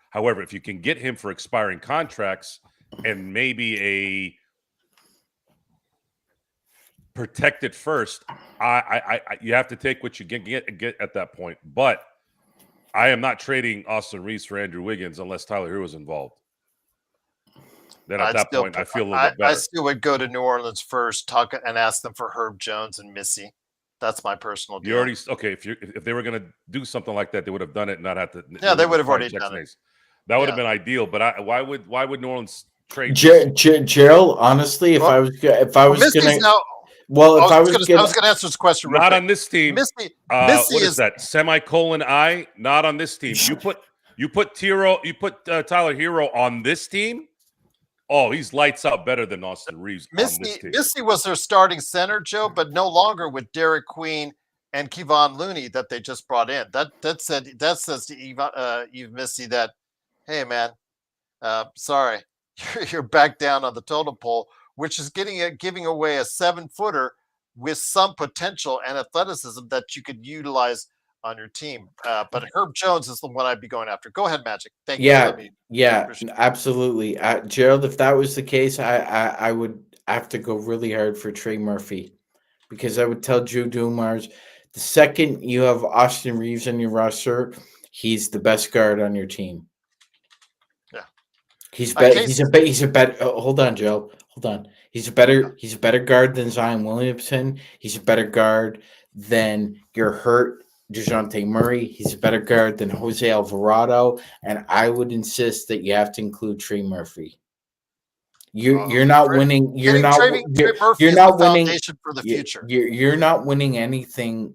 However, if you can get him for expiring contracts and maybe a protected first, you have to take what you get at that point. But I am not trading Austin Reeves for Andrew Wiggins unless Tyler Hero is involved. Then at that point, I feel a little bit better. I still would go to New Orleans first, talk and ask them for Herb Jones and Missy. That's my personal deal. You already if they were going to do something like that, they would have done it and not have to. Yeah, they would have already done it. That would have been ideal. But why would New Orleans trade? Gerald, honestly, I was going to answer this question. Not on this team. Missy what is that? Semicolon I. Not on this team. You put Tyler Hero on this team. Oh, he's lights out better than Austin Reeves. Missy was their starting center, Joe, but no longer with Derek Queen and Kevon Looney that they just brought in. That says to Eve Missy that, hey man, sorry, you're back down on the totem pole, which is giving away a 7-footer with some potential and athleticism that you could utilize on your team. But Herb Jones is the one I'd be going after. Go ahead, Magic. Thank you. Yeah, absolutely. Gerald, if that was the case, I would have to go really hard for Trey Murphy, because I would tell Drew Dumars, the second you have Austin Reeves on your roster, he's the best guard on your team. Yeah. He's a better hold on, Joe. Hold on. He's a better guard than Zion Williamson. He's a better guard than your hurt DeJounte Murray. He's a better guard than Jose Alvarado, and I would insist that you have to include Trey Murphy. You're not winning. You're not winning for the future. You're not winning anything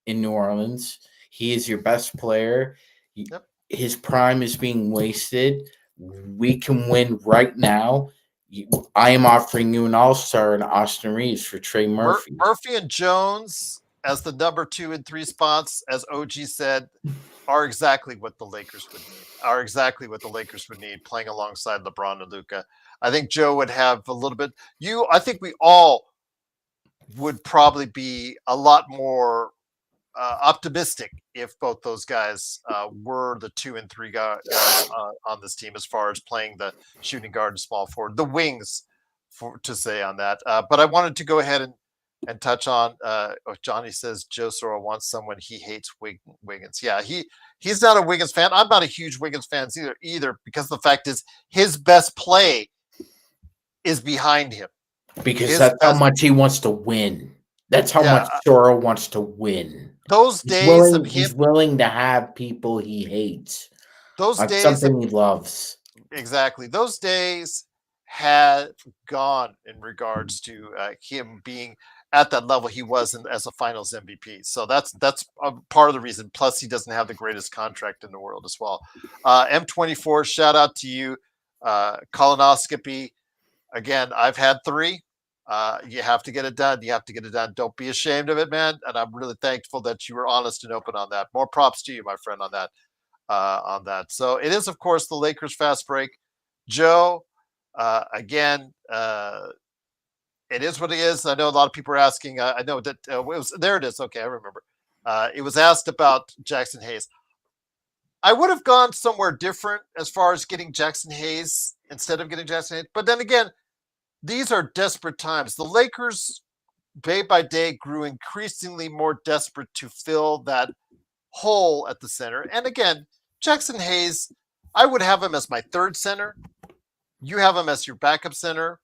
in New Orleans. He is your best player. Yep. His prime is being wasted. We can win right now. I am offering you an all-star in Austin Reeves for Trey Murphy. Murphy and Jones as the number 2 and 3 spots, as OG said, are exactly what the Lakers would need. Playing alongside LeBron and Luca. I think Joe would have a little bit. I think we all would probably be a lot more optimistic if both those guys were the 2 and 3 guys on this team as far as playing the shooting guard and small forward, the wings, to say on that. But I wanted to go ahead and touch on. Johnny says Joe Soro wants someone he hates Wiggins. Yeah, he's not a Wiggins fan. I'm not a huge Wiggins fan either because the fact is his best play is behind him. Because that's how much he wants to win. That's how much Sorro wants to win. Those days he's willing to have people he hates. Those days, something he loves. Exactly. Those days had gone in regards to him being at that level he was as a Finals MVP. So that's part of the reason. Plus, he doesn't have the greatest contract in the world as well. M24, shout out to you. Colonoscopy. Again, I've had 3. You have to get it done. You have to get it done. Don't be ashamed of it, man. And I'm really thankful that you were honest and open on that. More props to you, my friend, on that. So it is, of course, the Lakers fast break. Joe, again, it is what it is. I know a lot of people are asking. I know that there it is. Okay, I remember. It was asked about Jaxson Hayes. I would have gone somewhere different as far as getting Jaxson Hayes instead of getting Jaxson Hayes. But then again, these are desperate times. The Lakers, day by day, grew increasingly more desperate to fill that hole at the center. And again, Jaxson Hayes, I would have him as my 3rd center. You have him as your backup center.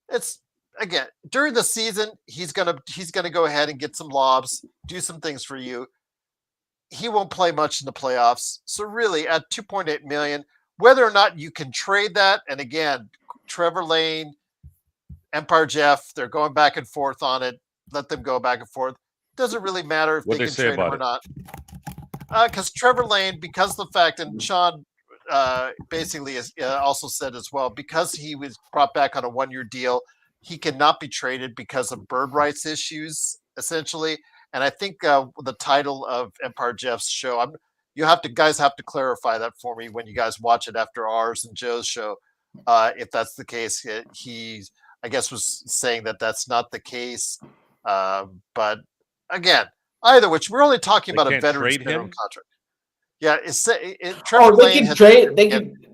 It's, again, during the season, he's gonna go ahead and get some lobs, do some things for you. He won't play much in the playoffs. So really, at $2.8 million, whether or not you can trade that, and again, Trevor Lane, Empire Jeff, they're going back and forth on it. Let them go back and forth. Doesn't really matter if they can trade him or not. Because Trevor Lane, because of the fact, and Sean basically also said as well, because he was brought back on a 1-year deal, he cannot be traded because of bird rights issues, essentially. And I think the title of Empire Jeff's show, guys have to clarify that for me when you guys watch it after ours and Joe's show. If that's the case, he's, I guess, was saying that that's not the case. But again, either which, we're only talking about a veteran's minimum contract. Yeah, Trevor Lane could trade.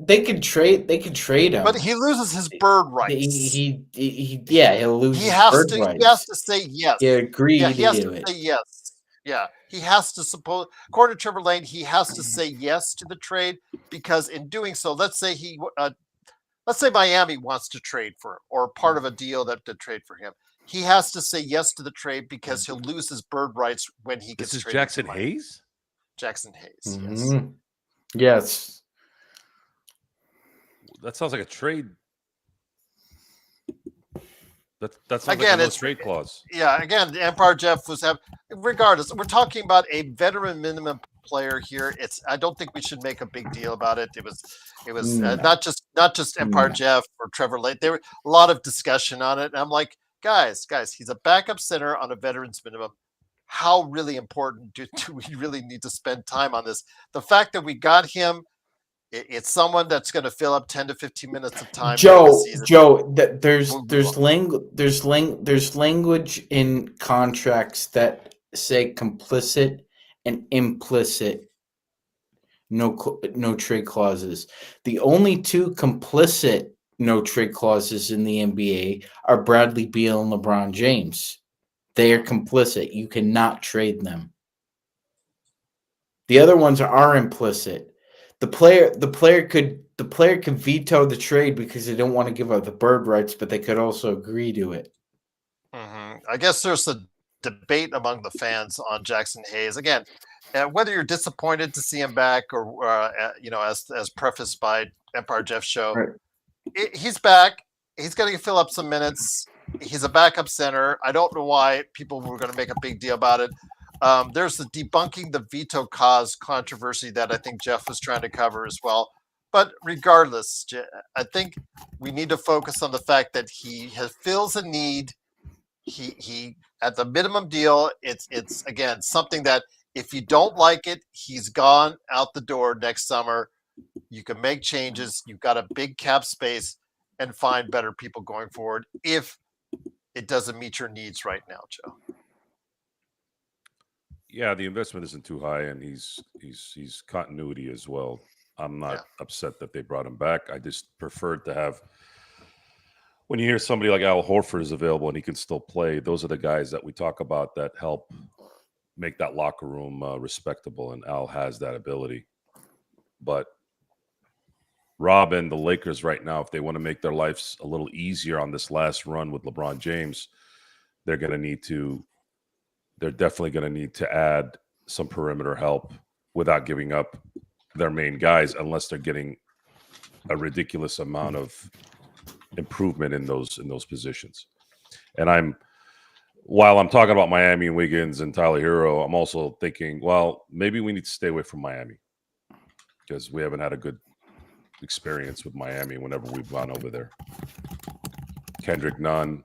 They could trade him, but he loses his bird rights. He'll lose. He has to say yes. He agreed. Yeah, he has to say yes. Yeah, he has to suppose. According to Trevor Lane, he has to say yes to the trade because in doing so, let's say Miami wants to trade for him or part of a deal to trade for him. He has to say yes to the trade because he'll lose his bird rights when he gets traded. This is Jaxson Hayes? Jaxson Hayes, mm-hmm. Yes. That sounds like a trade. That sounds like a trade clause. Yeah, again, the Empire Jeff regardless, we're talking about a veteran minimum player here. I don't think we should make a big deal about it. It was not just Empire Jeff or Trevor Lane. There was a lot of discussion on it. And I'm like, guys, he's a backup center on a veteran's minimum. How really important do we really need to spend time on this? The fact that we got him, it's someone that's going to fill up 10 to 15 minutes of time. Joe, there's language in contracts that say complicit and implicit no trade clauses. The only 2 complicit no trade clauses in the NBA are Bradley Beal and LeBron James. They are complicit. You cannot trade them. The other ones are implicit. The player could veto the trade because they don't want to give up the bird rights, but they could also agree to it. Mm-hmm. I guess there's a debate among the fans on Jaxson Hayes again. Whether you're disappointed to see him back or as prefaced by Empire Jeff show, right. He's back. He's going to fill up some minutes. He's a backup center. I don't know why people were going to make a big deal about it. There's the debunking the veto cause controversy that I think Jeff was trying to cover as well. But regardless, I think we need to focus on the fact that he fills a need. He at the minimum deal, it's again something that if you don't like it, he's gone out the door next summer. You can make changes. You've got a big cap space. and find better people going forward if it doesn't meet your needs right now, Joe. Yeah, the investment isn't too high, and he's continuity as well. I'm not upset that they brought him back. I just preferred to have, when you hear somebody like Al Horford is available and he can still play, those are the guys that we talk about that help make that locker room respectable, and Al has that ability. But Rob and the Lakers right now, if they want to make their lives a little easier on this last run with LeBron James, they're definitely going to need to add some perimeter help without giving up their main guys, unless they're getting a ridiculous amount of improvement in those positions. And while I'm talking about Miami and Wiggins and Tyler Hero, I'm also thinking, well, maybe we need to stay away from Miami because we haven't had a good experience with Miami whenever we've gone over there. Kendrick Nunn,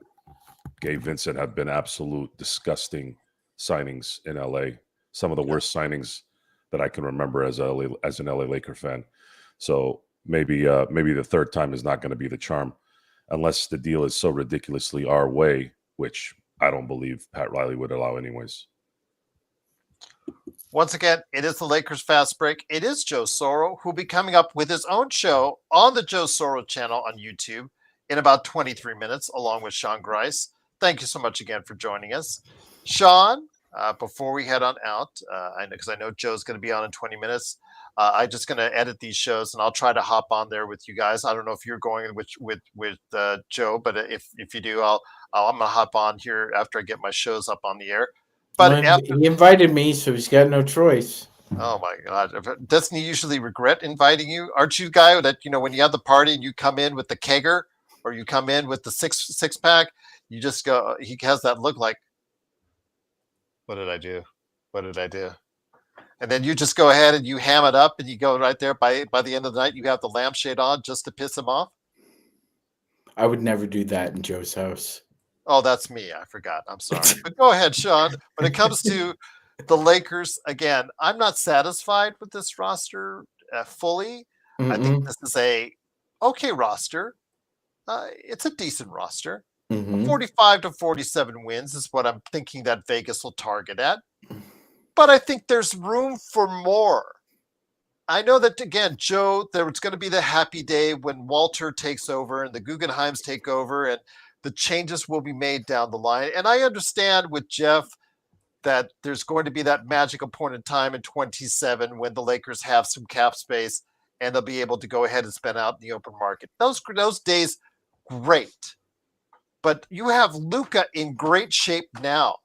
Gabe Vincent have been absolute disgusting signings in LA. Some of the worst signings that I can remember as an LA Laker fan. So maybe the third time is not going to be the charm, unless the deal is so ridiculously our way, which I don't believe Pat Riley would allow anyways. Once again, it is the Lakers Fast Break. It is Joe Sorro, who will be coming up with his own show on the Joe Sorro channel on YouTube in about 23 minutes, along with Sean Grice. Thank you so much again for joining us. Sean, before we head on out, because I know Joe's going to be on in 20 minutes, I'm just going to edit these shows, and I'll try to hop on there with you guys. I don't know if you're going with Joe, but if you do, I'm going to hop on here after I get my shows up on the air. But he invited me, so he's got no choice. Oh my God! Doesn't he usually regret inviting you? Aren't you a guy that, when you have the party and you come in with the kegger or you come in with the six pack, you just go? He has that look like, what did I do? What did I do? And then you just go ahead and you ham it up and you go right there. By the end of the night, you have the lampshade on just to piss him off. I would never do that in Joe's house. Oh, that's me. I forgot. I'm sorry. But go ahead, Sean. When it comes to the Lakers, again, I'm not satisfied with this roster fully. Mm-hmm. I think this is a okay roster. It's a decent roster. Mm-hmm. 45 to 47 wins is what I'm thinking that Vegas will target at. But I think there's room for more. I know that, again, Joe, there's going to be the happy day when Walter takes over and the Guggenheims take over and the changes will be made down the line. And I understand with Jeff that there's going to be that magical point in time in 27 when the Lakers have some cap space and they'll be able to go ahead and spend out in the open market. Those days, great. But you have Luca in great shape now.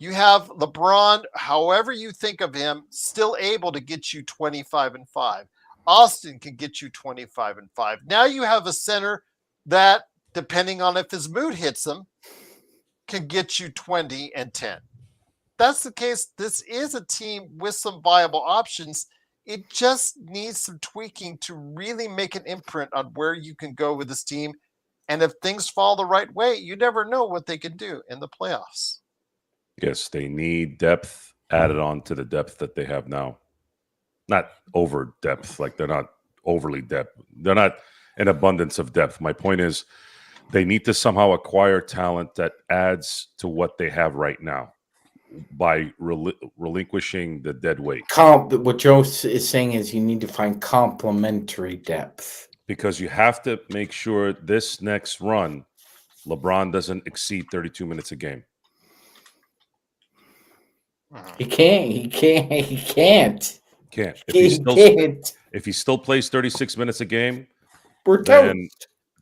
You have LeBron, however you think of him, still able to get you 25-5. Austin can get you 25-5. Now you have a center that, depending on if his mood hits him, can get you 20-10. That's the case. This is a team with some viable options. It just needs some tweaking to really make an imprint on where you can go with this team. And if things fall the right way, you never know what they can do in the playoffs. Yes, they need depth added on to the depth that they have now. Not over depth, like they're not overly depth. They're not an abundance of depth. My point is they need to somehow acquire talent that adds to what they have right now by relinquishing the dead weight. What Joe is saying is you need to find complementary depth. Because you have to make sure this next run, LeBron doesn't exceed 32 minutes a game. He can't. If he still plays 36 minutes a game,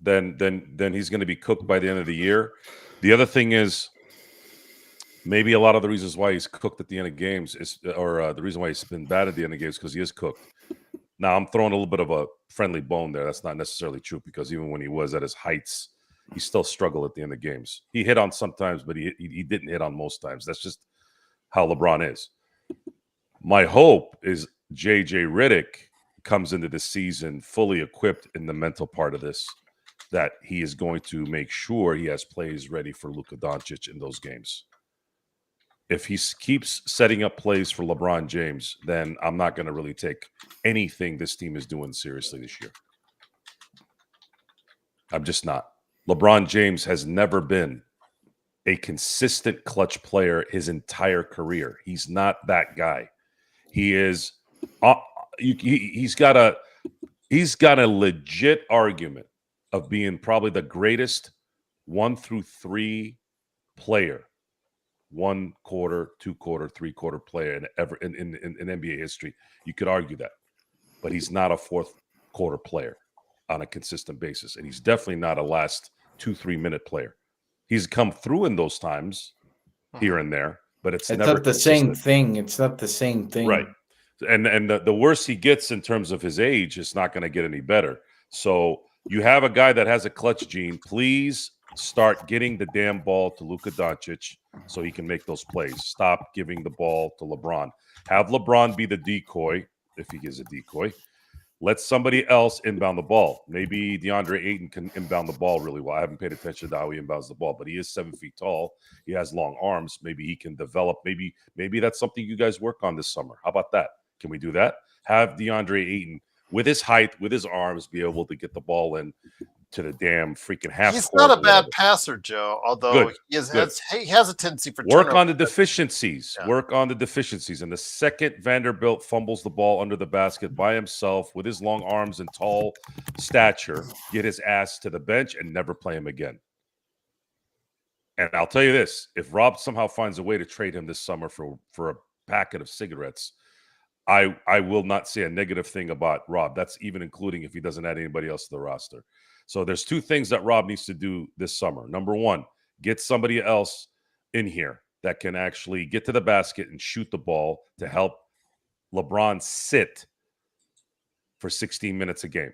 then he's going to be cooked by the end of the year. The other thing is, maybe a lot of the reasons why he's cooked at the end of games is, or the reason why he's been bad at the end of games, because he is cooked. Now, I'm throwing a little bit of a friendly bone there. That's not necessarily true, because even when he was at his heights, he still struggled at the end of games. He hit on sometimes, but he didn't hit on most times. That's just how LeBron is. My hope is JJ Redick comes into the season fully equipped in the mental part of this, that he is going to make sure he has plays ready for Luka Doncic in those games. If he keeps setting up plays for LeBron James, then I'm not going to really take anything this team is doing seriously this year. I'm just not. LeBron James has never been a consistent clutch player his entire career. He's not that guy. He is. He's got a legit argument of being probably the greatest 1 through 3 player, 1 quarter, 2 quarter, 3 quarter player in NBA history. You could argue that, but he's not a 4th quarter player on a consistent basis, and he's definitely not a last 2-3 minute player. He's come through in those times here and there, but it's never not the same thing. It's not the same thing, right? And the worse he gets in terms of his age, it's not going to get any better. So you have a guy that has a clutch gene. Please start getting the damn ball to Luka Doncic so he can make those plays. Stop giving the ball to LeBron. Have LeBron be the decoy, if he is a decoy. Let somebody else inbound the ball. Maybe DeAndre Ayton can inbound the ball really well. I haven't paid attention to how he inbounds the ball, but he is 7 feet tall. He has long arms. Maybe he can develop. Maybe that's something you guys work on this summer. How about that? Can we do that? Have DeAndre Ayton, with his height, with his arms, be able to get the ball in to the damn freaking half. He's not a bad passer, Joe, although he has a tendency for work on the deficiencies. Yeah. Work on the deficiencies. And the second Vanderbilt fumbles the ball under the basket by himself with his long arms and tall stature, get his ass to the bench and never play him again. And I'll tell you this, if Rob somehow finds a way to trade him this summer for a packet of cigarettes, I will not say a negative thing about Rob. That's even including if he doesn't add anybody else to the roster. So there's 2 things that Rob needs to do this summer. Number 1, get somebody else in here that can actually get to the basket and shoot the ball to help LeBron sit for 16 minutes a game.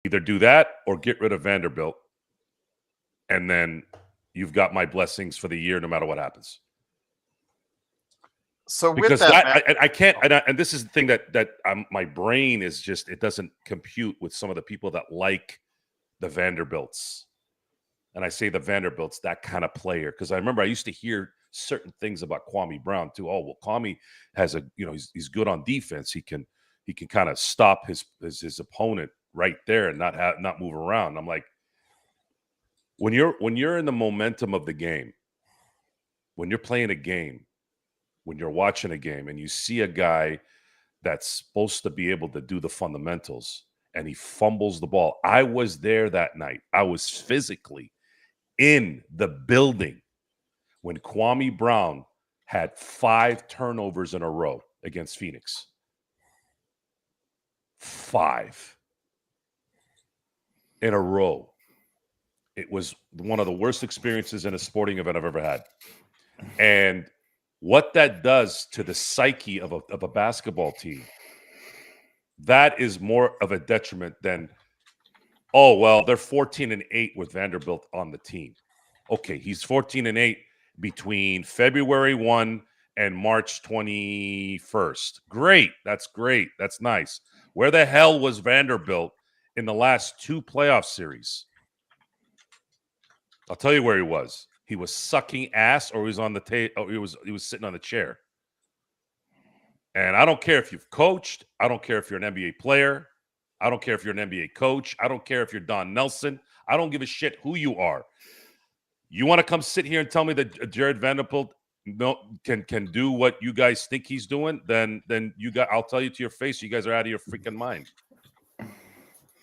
Either do that or get rid of Vanderbilt, and then you've got my blessings for the year no matter what happens. So because I can't, and this is the thing that my brain is just, it doesn't compute with some of the people that like the Vanderbilts. And I say the Vanderbilts, that kind of player, because I remember I used to hear certain things about Kwame Brown too. Oh, well, Kwame has he's good on defense. He can kind of stop his opponent right there and not move around. I'm like, when you're in the momentum of the game, when you're playing a game, when you're watching a game and you see a guy that's supposed to be able to do the fundamentals and he fumbles the ball. I was there that night. I was physically in the building when Kwame Brown had 5 turnovers in a row against Phoenix. 5 in a row. It was one of the worst experiences in a sporting event I've ever had. And what that does to the psyche of a basketball team, that is more of a detriment than, oh, well, they're 14-8 with Vanderbilt on the team. Okay, he's 14-8 between February 1 and March 21st. Great. That's great. That's nice. Where the hell was Vanderbilt in the last 2 playoff series? I'll tell you where he was. He was sucking ass, or he was on the he was sitting on the chair. And I don't care if you've coached. I don't care if you're an NBA player. I don't care if you're an NBA coach. I don't care if you're Don Nelson. I don't give a shit who you are. You want to come sit here and tell me that Jared Vanderbilt can do what you guys think he's doing? Then I'll tell you to your face, you guys are out of your freaking mind.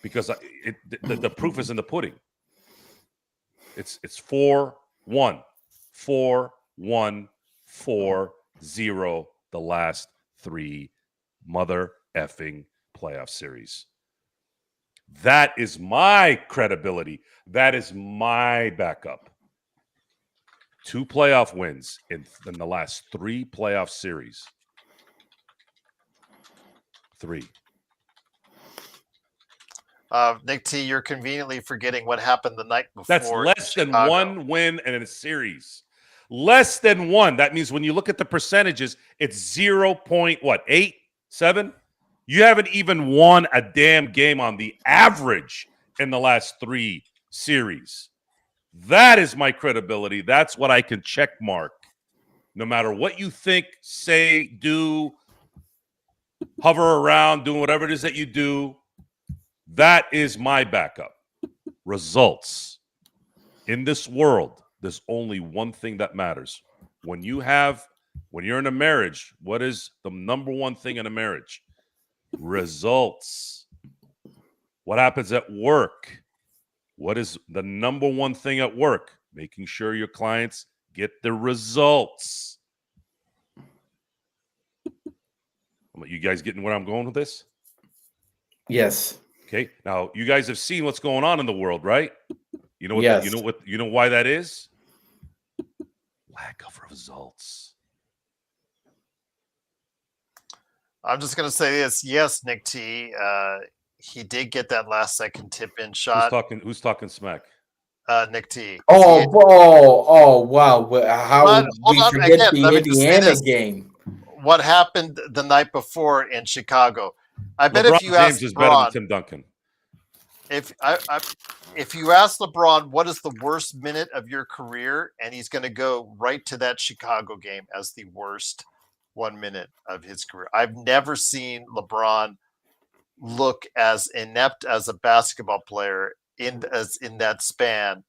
Because the proof is in the pudding. It's 4-1, 4-1, 4-0 the last 3 mother effing playoff series. That is my credibility. That is my backup. 2 playoff wins in the last 3 playoff series. 3. Nick T, you're conveniently forgetting what happened the night before. That's less than 1 win in a series. Less than 1. That means when you look at the percentages, it's 0.8, 7. You haven't even won a damn game on the average in the last 3 series. That is my credibility. That's what I can check mark. No matter what you think, say, do, hover around, doing whatever it is that you do, That is my backup. Results. In this world, there's only one thing that matters. When you're in a marriage, what is the number one thing in a marriage? Results. What happens at work? What is the number one thing at work? Making sure your clients get the results. You guys getting where I'm going with this? Yes. Okay. Now you guys have seen what's going on in the world, right? You know what? Yes. You know why that is? Lack of results. I'm just going to say this. Yes, Nick T. He did get that last second tip in shot. Who's talking smack? Nick T. Oh, wow. How But, we hold on, forget again, let the me just say Indiana this. game? What happened the night before in Chicago? I bet LeBron if you ask James is better than LeBron, Tim Duncan. if you ask LeBron what is the worst minute of your career, and he's going to go right to that Chicago game as the worst 1 minute of his career. I've never seen LeBron look as inept as a basketball player in that span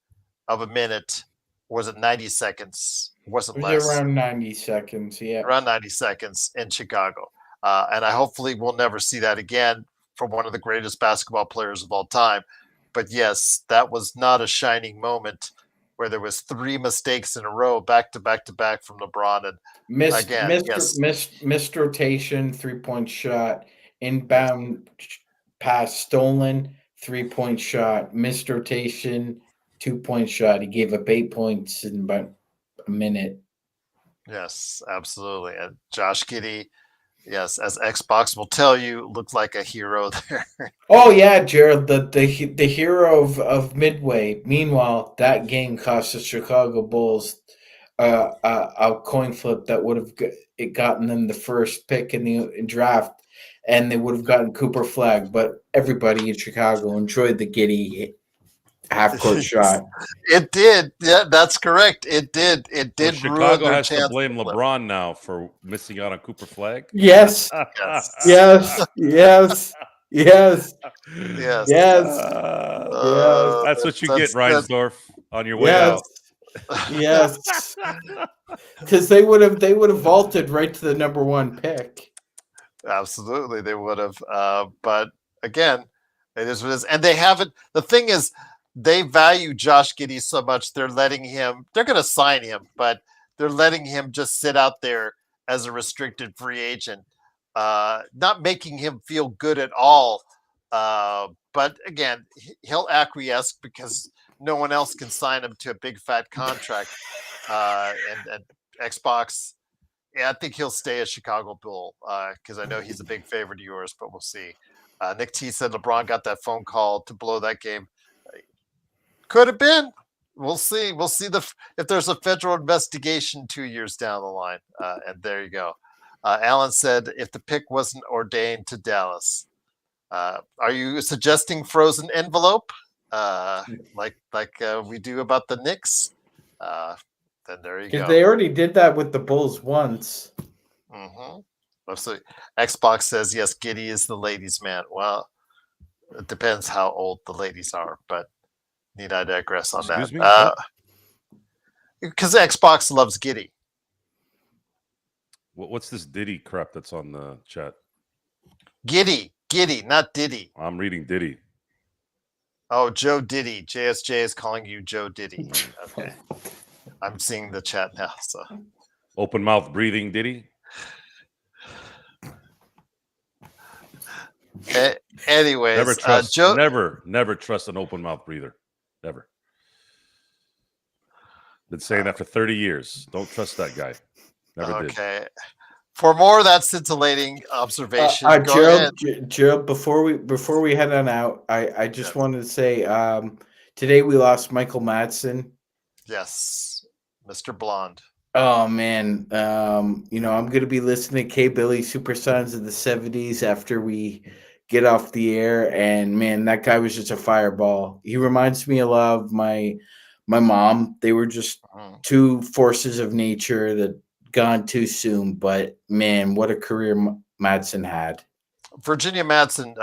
of a minute. Was it 90 seconds? Wasn't It less. was around 90 seconds, yeah. Around 90 seconds in Chicago. And I hopefully will never see that again from one of the greatest basketball players of all time. But yes, that was not a shining moment where there was 3 mistakes in a row, back to back to back from LeBron. And missed rotation, 3-point shot, inbound pass stolen, 3-point shot, missed rotation, 2-point shot. He gave up 8 points in about a minute. Yes, absolutely. And Josh Giddey, yes, as Xbox will tell you, looked like a hero there. Oh yeah, Gerald, the hero of Midway. Meanwhile, that game cost the Chicago Bulls a coin flip that would have gotten them the first pick in the draft, and they would have gotten Cooper Flag. But everybody in Chicago enjoyed the Giddey half-court shot. It did. Yeah, that's correct. It did. It did. Well, Chicago has to blame LeBron now for missing out on Cooper Flag. Yes. Yes. Yes. Yes. Yes. Yes. That's what you get, Reinsdorf, on your way out. Yes. Because they would have vaulted right to the number 1 pick. Absolutely, they would have. But again, it is what it is. And they haven't. The thing is, they value Josh Giddey so much, they're letting him. They're going to sign him, but they're letting him just sit out there as a restricted free agent, not making him feel good at all. But again, he'll acquiesce because no one else can sign him to a big fat contract. And Xbox, yeah, I think he'll stay a Chicago Bull because I know he's a big favorite of yours, but we'll see. Nick T said LeBron got that phone call to blow that game. Could have been. We'll see. We'll see if there's a federal investigation 2 years down the line. And there you go. Alan said if the pick wasn't ordained to Dallas. Are you suggesting frozen envelope like we do about the Knicks? Then there you go. Because they already did that with the Bulls once. Mm-hmm. Absolutely. Xbox says yes. Giddey is the ladies' man. Well, it depends how old the ladies are, but need I digress on Excuse that? me? Because Xbox loves Giddey. What's this Diddy crap that's on the chat? Giddy, not Diddy. I'm reading Diddy. Oh, Joe Diddy. JSJ is calling you Joe Diddy. Okay. I'm seeing the chat now. So open mouth breathing Diddy. Anyways, never trust. Joe. Never trust an open mouth breather. Never. Been saying that for 30 years. Don't trust that guy. Never did. Okay. For more of that scintillating observation, Gerald, before we head on out, I just wanted to say today we lost Michael Madsen. Yes, Mr. Blonde. Oh man, I'm gonna be listening to K Billy Super Sons of the '70s after we get off the air, and man, that guy was just a fireball. He reminds me a lot of my mom. They were just two forces of nature that gone too soon, but man, what a career Madsen had. Virginia Madsen,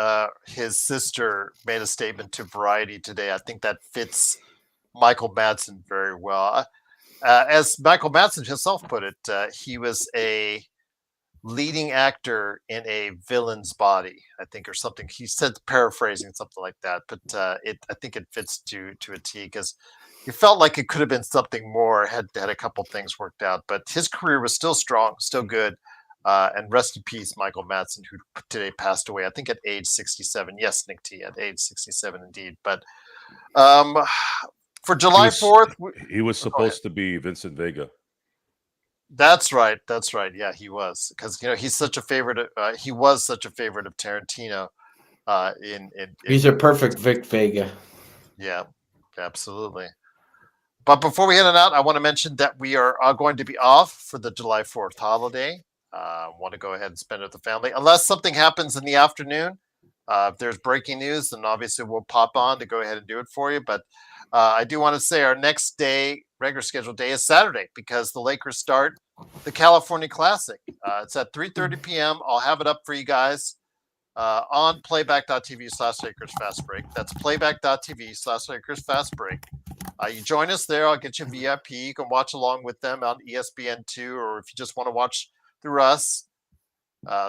his sister, made a statement to Variety today. I think that fits Michael Madsen very well. As Michael Madsen himself put it, he was a leading actor in a villain's body, I think, or something. He said, paraphrasing something like that, but I think it fits to a T, because he felt like it could have been something more had a couple things worked out. But his career was still strong, still good. And rest in peace, Michael Madsen, who today passed away, I think at age 67. Yes, Nick T, at age 67 indeed. But for July 4th, he was supposed to be Vincent Vega. That's right. That's right. Yeah, he was, because he's such a favorite. He was such a favorite of Tarantino. He's a perfect Vic Vega. Yeah, absolutely. But before we head on out, I want to mention that we are going to be off for the July 4th holiday. Want to go ahead and spend it with the family, unless something happens in the afternoon. If there's breaking news, then obviously we'll pop on to go ahead and do it for you. But I do want to say our next day, regular scheduled day, is Saturday, because the Lakers start the California Classic. It's at 3:30 p.m. I'll have it up for you guys on playback.tv/Lakers Fast Break. That's playback.tv/Lakers Fast Break. You join us there. I'll get you VIP. You can watch along with them on ESPN2, or if you just want to watch through us,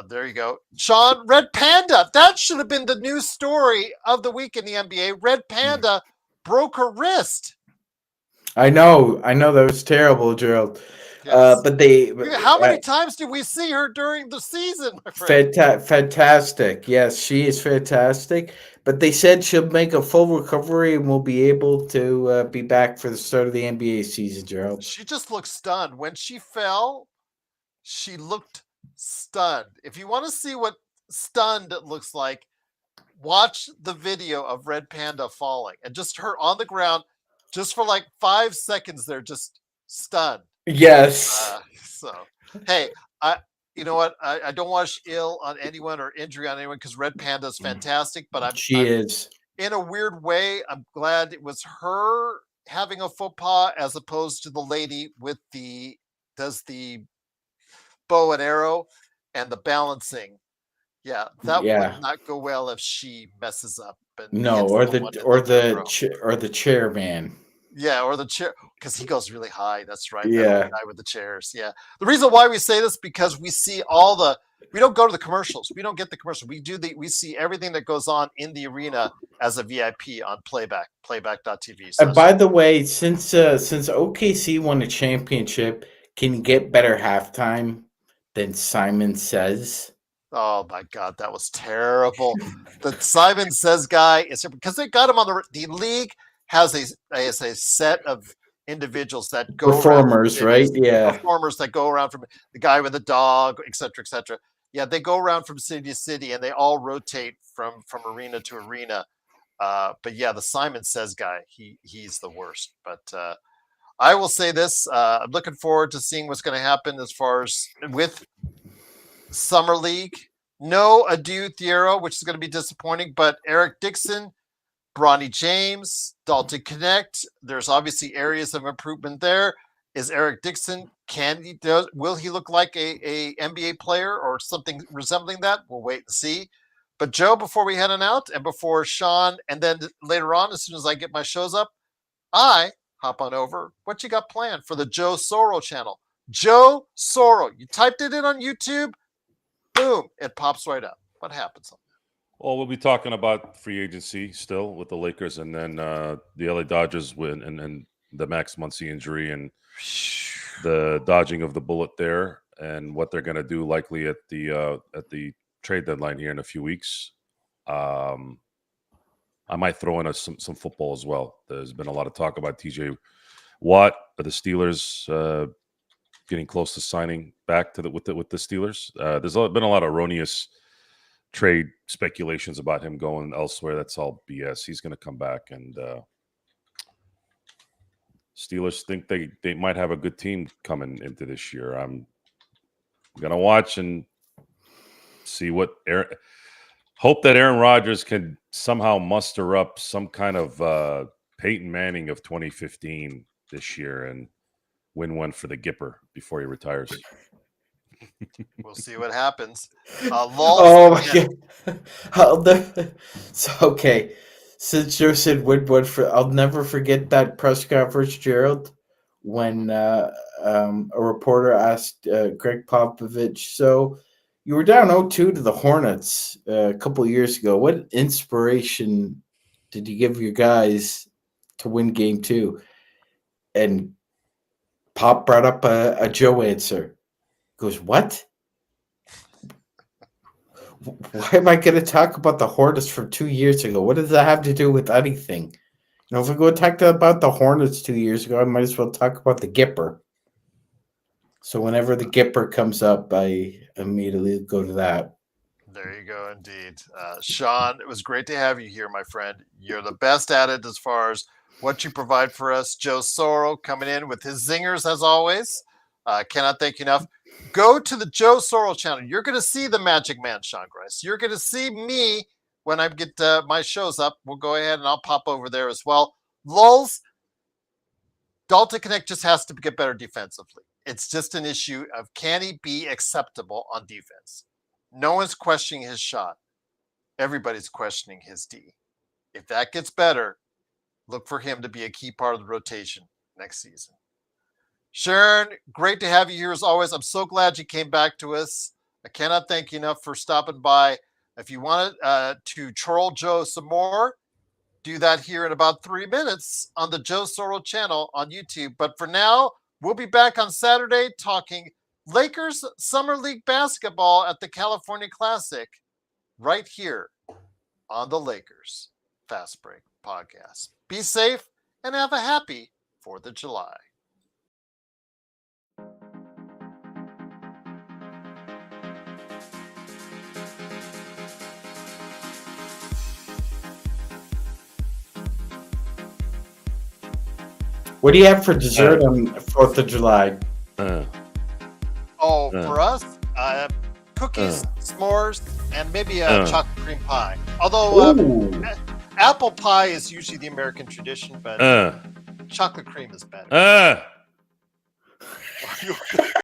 there you go. Sean, Red Panda. That should have been the news story of the week in the NBA. Red Panda broke her wrist. I know. That was terrible, Gerald. Yes. But they. How many times did we see her during the season, my friend? Fantastic. Yes, she is fantastic. But they said she'll make a full recovery and will be able to be back for the start of the NBA season, Gerald. She just looked stunned. When she fell, she looked stunned. If you want to see what stunned looks like, watch the video of Red Panda falling and just her on the ground, just for like 5 seconds there, just stunned. Yes. Hey, you know what? I don't wish ill on anyone or injury on anyone, because Red Panda is fantastic. But she is. In a weird way, I'm glad it was her having a faux pas as opposed to the lady with does the bow and arrow and the balancing. Yeah, that would not go well if she messes up. No, or the chairman. Yeah, or the chair, because he goes really high. That's right. Yeah, that guy with the chairs. Yeah. The reason why we say this, because we see we don't go to the commercials. We don't get the commercial. We see everything that goes on in the arena as a VIP on playback.tv. And by the way, since OKC won a championship, can you get better halftime than Simon Says? Oh my God, that was terrible. The Simon Says guy is, because they got him on the league has a set of individuals that go performers, right? Yeah, performers that go around, from the guy with the dog, etc., etc. Yeah, they go around from city to city, and they all rotate from arena to arena. But yeah, the Simon Says guy, he's the worst. But I will say this: I'm looking forward to seeing what's going to happen as far as with Summer League. No Adu Thiero, which is going to be disappointing, but Eric Dixon, Bronny James, Dalton Connect. There's obviously areas of improvement there. Is Eric Dixon, will he look like a NBA player or something resembling that? We'll wait and see. But Joe, before we head on out, and before Sean, and then later on, as soon as I get my shows up, I hop on over. What you got planned for the Joe Sorro channel? Joe Sorro. You typed it in on YouTube, boom, it pops right up. What happens on that? Well, we'll be talking about free agency still with the Lakers, and then the LA Dodgers win, and the Max Muncy injury, and the dodging of the bullet there, and what they're going to do likely at the trade deadline here in a few weeks. I might throw in some football as well. There's been a lot of talk about TJ Watt, the Steelers getting close to signing back with the Steelers. There's been a lot of erroneous trade speculations about him going elsewhere. That's all BS. He's going to come back, and Steelers think they might have a good team coming into this year. I'm going to watch and see hope that Aaron Rodgers can somehow muster up some kind of Peyton Manning of 2015 this year and win one for the Gipper before he retires. We'll see what happens. Oh Lulz, my again, god! I'll never, so okay, since Joe said Woodward, I'll never forget that press conference, Gerald, when a reporter asked Greg Popovich, "So you were down 0-2 to the Hornets a couple of years ago. What inspiration did you give your guys to win Game 2?" And Pop brought up a Joe answer. He goes, "What? Why am I going to talk about the Hornets from 2 years ago? What does that have to do with anything? You know, if we go talk about the Hornets 2 years ago, I might as well talk about the Gipper." So whenever the Gipper comes up, I immediately go to that. there you go, indeed. Sean, it was great to have you here, my friend. You're the best at it as far as what you provide for us. Joe Soro coming in with his zingers as always. Cannot thank you enough. Go to the Joe Soro channel. You're going to see the Magic Man, Sean Grice. You're going to see me when I get my shows up. We'll go ahead and I'll pop over there as well. Lulz, Dalton Connect just has to get better defensively. It's just an issue of can he be acceptable on defense? No one's questioning his shot. Everybody's questioning his D. If that gets better, look for him to be a key part of the rotation next season. Sharon, great to have you here as always. I'm so glad you came back to us. I cannot thank you enough for stopping by. If you want to troll Joe some more, do that here in about 3 minutes on the Joe Sorrell channel on YouTube. But for now, we'll be back on Saturday talking Lakers Summer League basketball at the California Classic right here on the Lakers Fast Break podcast. Be safe and have a happy 4th of July. What do you have for dessert on 4th of July? For us, cookies, s'mores, and maybe a chocolate cream pie. Although apple pie is usually the American tradition, but chocolate cream is better.